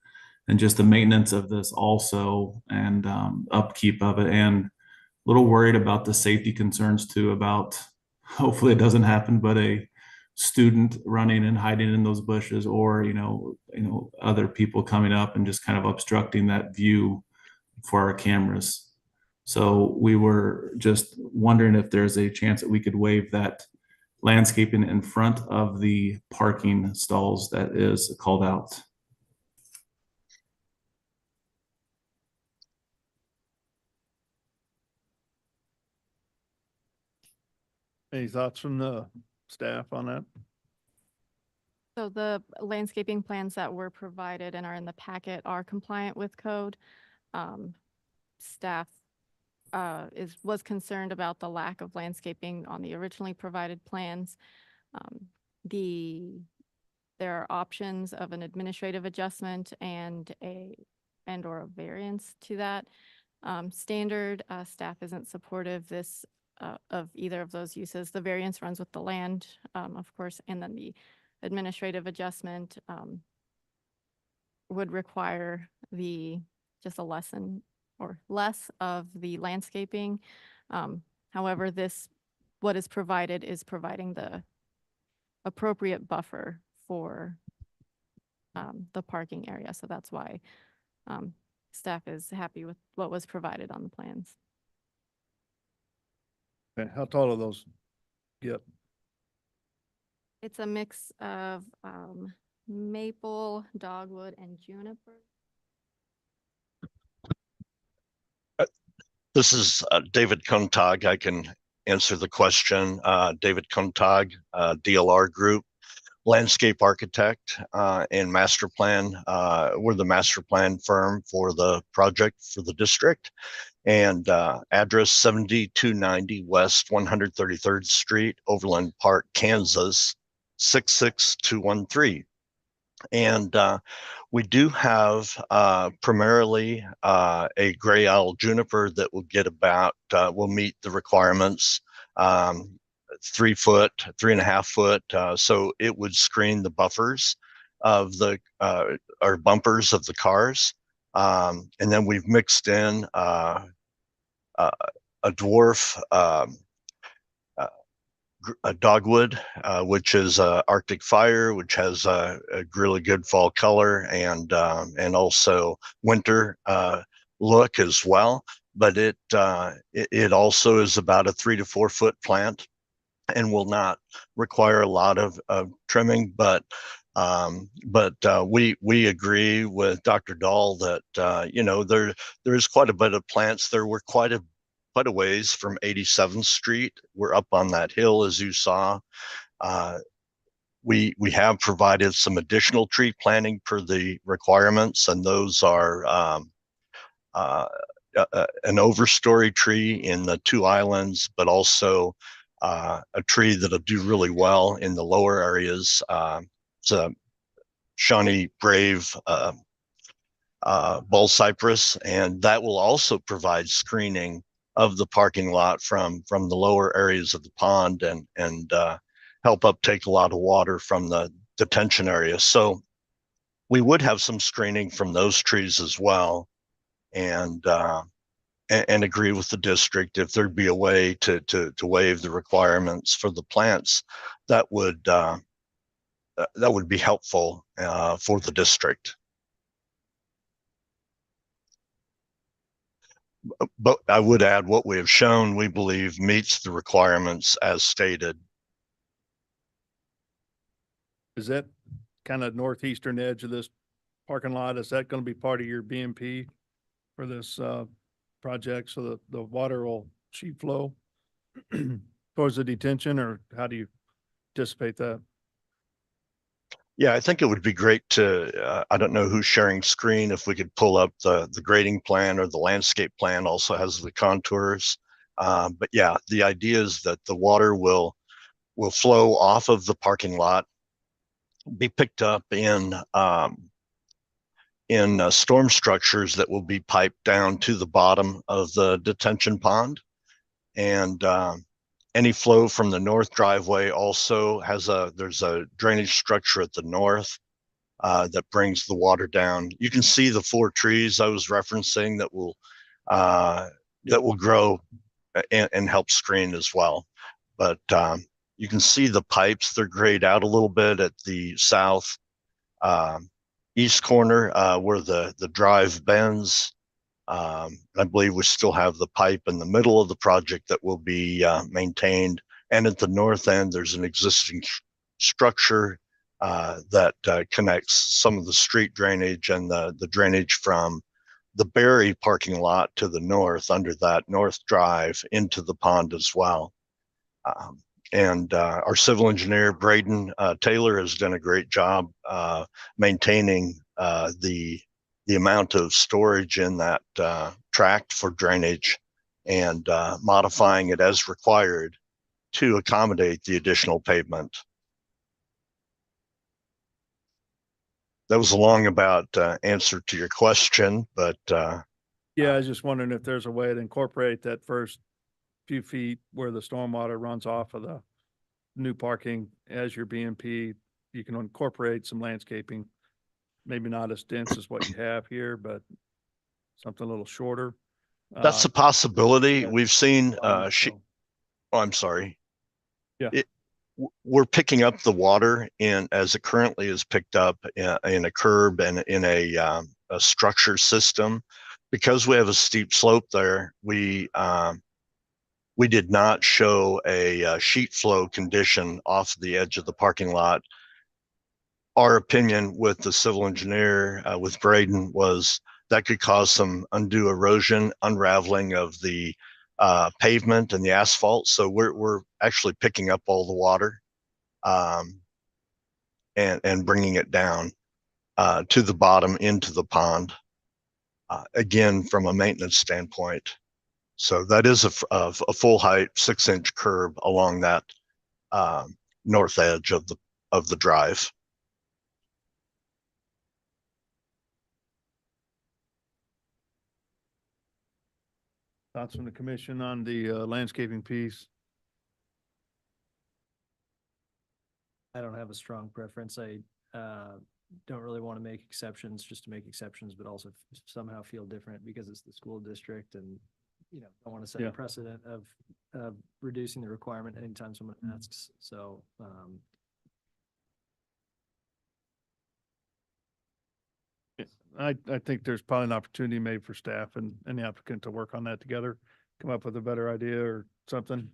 and just the maintenance of this also, and upkeep of it, and a little worried about the safety concerns too, about hopefully it doesn't happen, but a student running and hiding in those bushes, or other people coming up and just kind of obstructing that view for our cameras. So we were just wondering if there's a chance that we could waive that landscaping in front of the parking stalls that is called out. Any thoughts from the staff on that? So the landscaping plans that were provided and are in the packet are compliant with code. Staff was concerned about the lack of landscaping on the originally provided plans. There are options of an administrative adjustment and or a variance to that standard. Staff isn't supportive of either of those uses. The variance runs with the land, of course, and then the administrative adjustment would require just a lesson or less of the landscaping. However, what is provided is providing the appropriate buffer for the parking area. So that's why staff is happy with what was provided on the plans. Okay, how tall are those? Yep. It's a mix of maple, dogwood, and juniper. This is David Kontag. I can answer the question. David Kontag, DLR Group, landscape architect and master plan. We're the master plan firm for the project for the district. And address 7290 West 133rd Street, Overland Park, Kansas, 66213. And we do have primarily a gray owl juniper that will get about, will meet the requirements, 3 foot, 3.5 foot. So it would screen the buffers of the, or bumpers of the cars. And then we've mixed in a dwarf a dogwood, which is Arctic Fire, which has a really good fall color and also winter look as well. But it also is about a 3 to 4 foot plant and will not require a lot of trimming. But we agree with Dr. Dahl that you know, there is quite a bit of plants. There were quite a ways from 87th Street. We're up on that hill, as you saw. We have provided some additional tree planting per the requirements, and those are an overstory tree in the 2 islands, but also a tree that'll do really well in the lower areas. It's a Shawnee Brave bull cypress, and that will also provide screening of the parking lot from the lower areas of the pond and help uptake a lot of water from the detention area. So we would have some screening from those trees as well, and agree with the district if there'd be a way to waive the requirements for the plants, that would be helpful for the district. But I would add, what we have shown, we believe, meets the requirements as stated. Is that kind of northeastern edge of this parking lot? Is that going to be part of your BMP for this project, so that the water will sheet flow towards the detention, or how do you anticipate that? Yeah, I think it would be great to, I don't know who's sharing screen, if we could pull up the grading plan, or the landscape plan also has the contours. But yeah, the idea is that the water will flow off of the parking lot, be picked up in storm structures that will be piped down to the bottom of the detention pond. And any flow from the north driveway also there's a drainage structure at the north that brings the water down. You can see the 4 trees I was referencing that will grow and help screen as well. But you can see the pipes, they're grayed out a little bit at the south east corner where the drive bends. I believe we still have the pipe in the middle of the project that will be maintained. And at the north end, there's an existing structure that connects some of the street drainage and the drainage from the Berry parking lot to the north under that north drive into the pond as well. And our civil engineer, Braden Taylor, has done a great job maintaining the amount of storage in that tract for drainage, and modifying it as required to accommodate the additional pavement. That was a long about answer to your question, but yeah, I was just wondering if there's a way to incorporate that first few feet where the stormwater runs off of the new parking as your BMP. You can incorporate some landscaping, maybe not as dense as what you have here, but something a little shorter. That's a possibility. We've seen oh, I'm sorry. Yeah. We're picking up the water as it currently is picked up in a curb and in a structure system. Because we have a steep slope there, we did not show a sheet flow condition off the edge of the parking lot. Our opinion with the civil engineer, with Braden, was that could cause some undue erosion, unraveling of the pavement and the asphalt. So we're actually picking up all the water and bringing it down to the bottom into the pond, again, from a maintenance standpoint. So that is a full height 6-inch curb along that north edge of the drive. Thoughts from the commission on the landscaping piece? I don't have a strong preference. I don't really want to make exceptions just to make exceptions, but also somehow feel different because it's the school district and, you know, I want to set Yeah. a precedent of reducing the requirement anytime someone asks. So, I think there's probably an opportunity made for staff and the applicant to work on that together, come up with a better idea or something,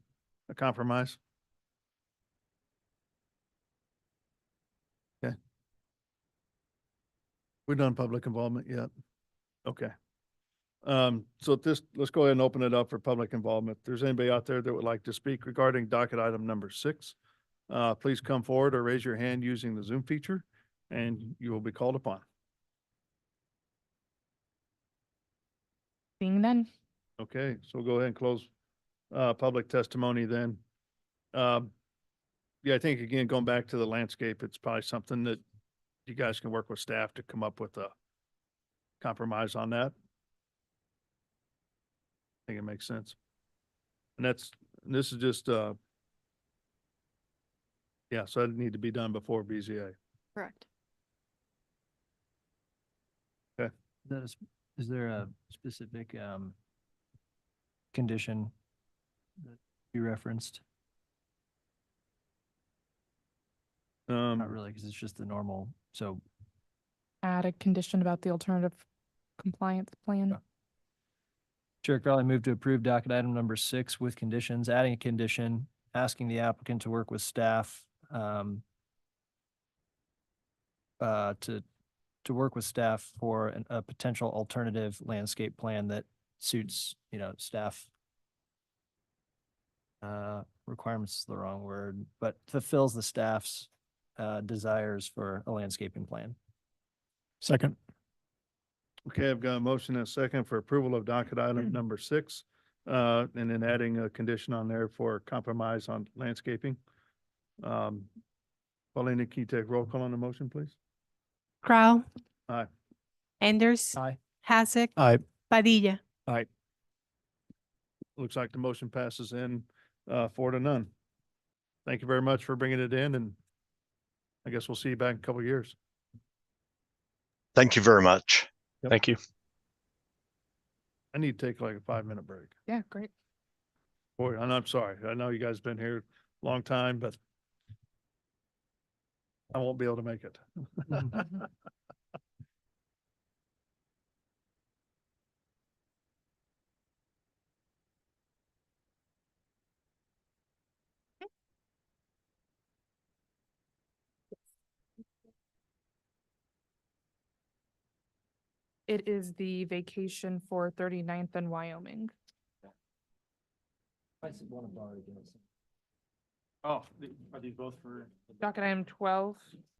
a compromise. Okay. We're done public involvement yet? Okay. So at this, let's go ahead and open it up for public involvement. If there's anybody out there that would like to speak regarding docket item number 6, please come forward or raise your hand using the Zoom feature and you will be called upon. Seeing none. Okay, so we'll go ahead and close public testimony then. Yeah, I think again, going back to the landscape, it's probably something that you guys can work with staff to come up with a compromise on that. I think it makes sense. And this is just, yeah, so that need to be done before BZA. Correct. is there a specific condition that you referenced? Not really, because it's just the normal, so. Add a condition about the alternative compliance plan. Chair Crowley moved to approve docket item number 6 with conditions, adding a condition, asking the applicant to work with staff to work with staff for a potential alternative landscape plan that suits, you know, staff requirements is the wrong word, but fulfills the staff's desires for a landscaping plan. Second. Okay, I've got a motion and a second for approval of docket item number 6, and then adding a condition on there for compromise on landscaping. Paulina, can you take roll call on the motion, please? Crow, Aye. Anders, Aye. Hasek, Aye. Padilla. Aye. Looks like the motion passes in 4-0. Thank you very much for bringing it in, and I guess we'll see you back in a couple of years. Thank you very much. Yep. Thank you. I need to take like a 5-minute break. Yeah, great. Boy, and I'm sorry. I know you guys been here a long time, but I won't be able to make it. It is the vacation for 39th and Wyoming. Oh, are these both for? Docket item 12.